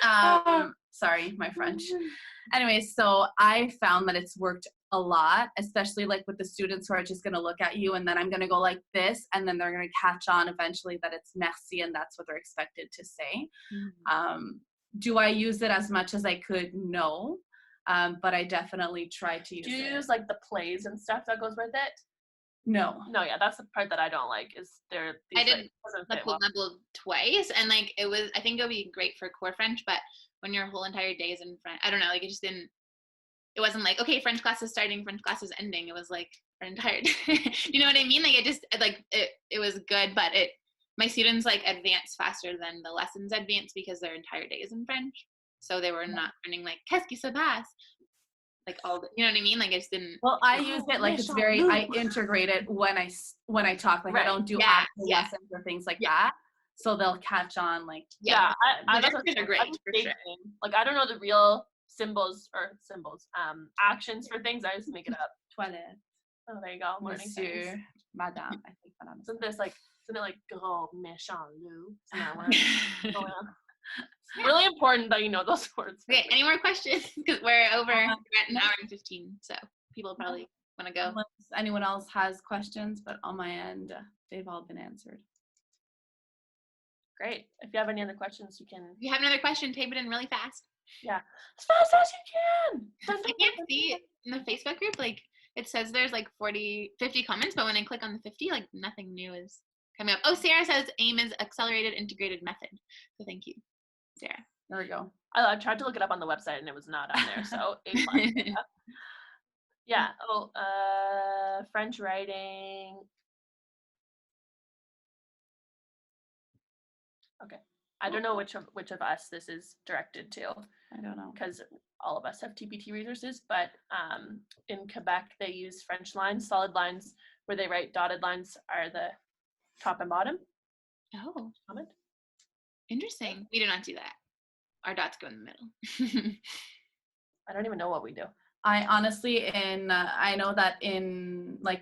French. Sorry, my French. Anyway, so I found that it's worked a lot, especially like with the students who are just going to look at you and then I'm going to go like this and then they're going to catch on eventually that it's merci and that's what they're expected to say. Do I use it as much as I could? No. But I definitely try to use it. Do you use like the plays and stuff that goes with it? No, yeah, that's the part that I don't like. Is there? I did the pool level twice, and like I think it would be great for core French, but when your whole entire day is in French, I don't know, like it wasn't like, okay, French class is starting, French class is ending. It was like our entire day. You know what I mean? Like it was good, but my students like advance faster than the lessons advance because their entire day is in French. So they were not learning like qu'est-ce qui se passe, like all the, you know what I mean? Like I just didn't. Well, I use it like it's very, I integrate it when I talk, like I don't do actual lessons or things like that. So they'll catch on like. Yeah, the gestures are great for sure. Like I don't know the real symbols, actions for things. I just make it up. Toilette. Oh, there you go. Monsieur, Madame. I think Madame. Isn't it like gros méchant loup? Isn't that word? Really important that you know those words. Okay, any more questions? Because we're over at an hour and 15, so people probably want to go. Unless anyone else has questions, but on my end, they've all been answered. Great. If you have any other questions, you can. If you have another question, type it in really fast. Yeah, as fast as you can. I can't see in the Facebook group, like it says there's like 50 comments, but when I click on the 50, like nothing new is coming up. Oh, Sarah says AIM is accelerated integrated method. So thank you, Sarah. There we go. I tried to look it up on the website and it was not on there. So A+. Yeah. Oh, French writing. Okay. I don't know which of us this is directed to. I don't know. Because all of us have TPT resources, but in Quebec they use French lines. Solid lines where they write dotted lines are the top and bottom. Oh, comment. Interesting. We do not do that. Our dots go in the middle. I don't even know what we do. I honestly, I know that in like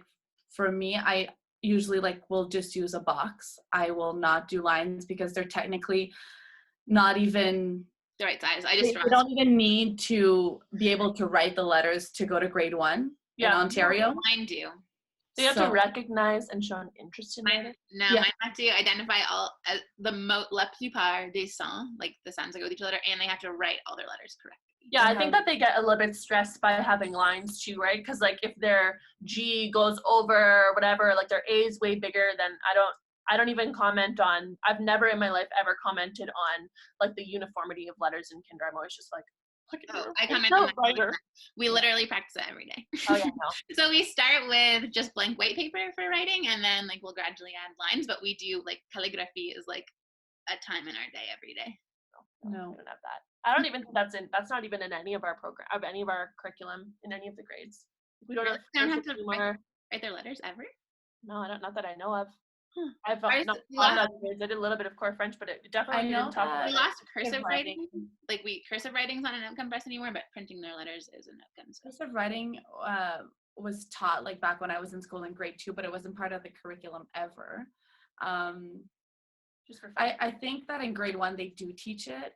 for me, I usually like will just use a box. I will not do lines because they're technically not even the right size. They don't even need to be able to write the letters to go to grade 1 in Ontario. Mine do. So you have to recognize and show an interest in writing? No, mine have to identify all la plupart des sons, like the sounds that go with each letter, and they have to write all their letters correctly. Yeah, I think that they get a little bit stressed by having lines too, right? Because like if their G goes over whatever, like their A is way bigger, then I don't even comment on, I've never in my life ever commented on like the uniformity of letters in kinder. I'm always just like, I comment on that. We literally practice it every day. Oh yeah, no. So we start with just blank white paper for writing, and then like we'll gradually add lines, but we do like calligraphy is like a time in our day every day. No, we don't have that. I don't even think that's not even in any of our program, of any of our curriculum in any of the grades. We don't have to write their letters ever. No, not that I know of. I've I did a little bit of core French, but it definitely didn't talk about. We lost cursive writing. Like cursive writing's not an outcome for us anymore, but printing their letters is an outcome. So. Cursive writing was taught like back when I was in school in grade 2, but it wasn't part of the curriculum ever. Just for fun. I think that in grade 1 they do teach it,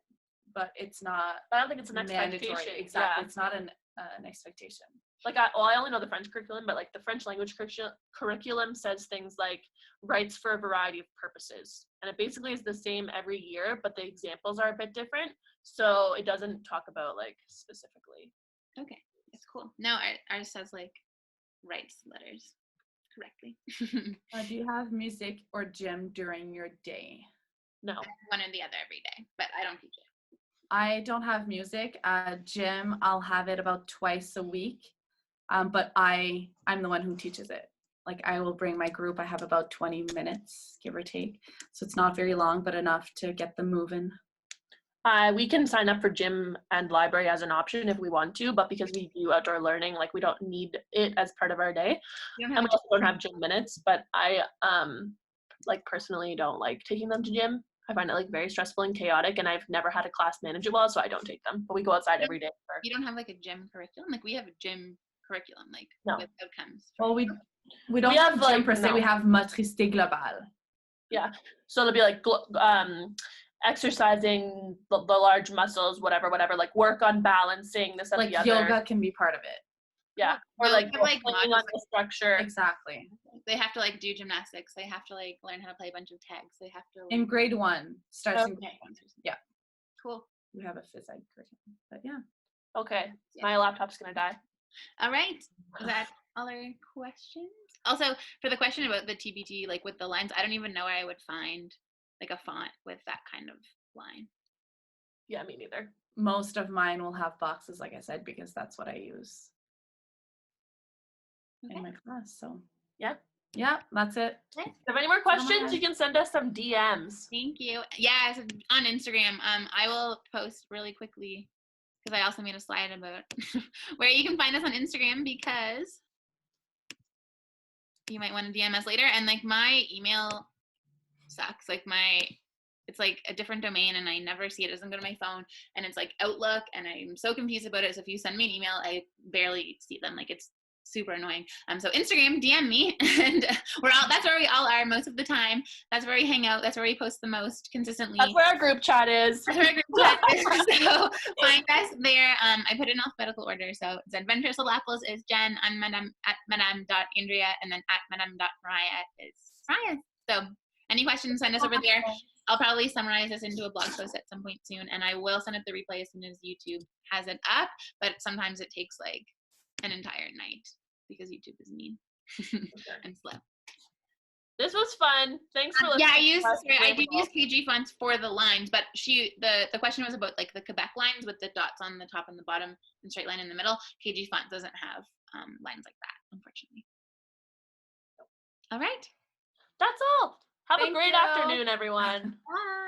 but it's not. I don't think it's an mandatory. Expectation. Exactly, Yeah. It's not an expectation. Like I only know the French curriculum, but like the French language curriculum says things like rights for a variety of purposes, and it basically is the same every year, but the examples are a bit different, so it doesn't talk about like specifically. Okay, that's cool. No, ours says like writes letters correctly. Do you have music or gym during your day? No, one or the other every day, but I don't teach it. I don't have music. Gym, I'll have it about twice a week. But I'm the one who teaches it. Like I will bring my group. I have about 20 minutes, give or take. So it's not very long, but enough to get them moving. We can sign up for gym and library as an option if we want to, but because we do outdoor learning, like we don't need it as part of our day. And we also don't have gym minutes, but I like personally don't like taking them to gym. I find it like very stressful and chaotic, and I've never had a class manage it well, so I don't take them. But we go outside every day. You don't have like a gym curriculum? Like we have a gym curriculum, like with outcomes. Well, we don't have gym per se. We have motricité globale. Yeah, so it'll be like exercising the large muscles, whatever, like work on balancing this and like the other. Yoga can be part of it. Yeah, or like on the structure. Exactly. They have to like do gymnastics. They have to like learn how to play a bunch of tags. They have to. In grade 1, starts in grade 1. Yeah. Cool. We have a phys ed curriculum, but yeah. Okay, my laptop's gonna die. All right. Is that all our questions? Also, for the question about the TPT, like with the lines, I don't even know where I would find like a font with that kind of line. Yeah, me neither. Most of mine will have boxes, like I said, because that's what I use in my class. So yeah. Yeah, that's it. If you have any more questions, you can send us some DMs. Thank you. Yes, on Instagram. I will post really quickly because I also made a slide about where you can find us on Instagram because you might want to DM us later. And like my email sucks. Like it's like a different domain and I never see it. It doesn't go to my phone and it's like Outlook and I'm so confused about it. So if you send me an email, I barely see them. Like it's super annoying. So Instagram, DM me and that's where we all are most of the time. That's where we hang out. That's where we post the most consistently. That's where our group chat is. That's where our group chat is. So find us there. I put it in alphabetical order. So it's Adventurous Laples is Jen. I'm at madame.andrea and then at madame.mariah is Mariah. So any questions, send us over there. I'll probably summarize this into a blog post at some point soon, and I will send up the replay as soon as YouTube has it up, but sometimes it takes like an entire night because YouTube is mean and slow. This was fun. Thanks for listening. Yeah, I did use KG fonts for the lines, but the question was about like the Quebec lines with the dots on the top and the bottom and straight line in the middle. KG font doesn't have lines like that, unfortunately. All right. That's all. Have a great afternoon, everyone. Bye.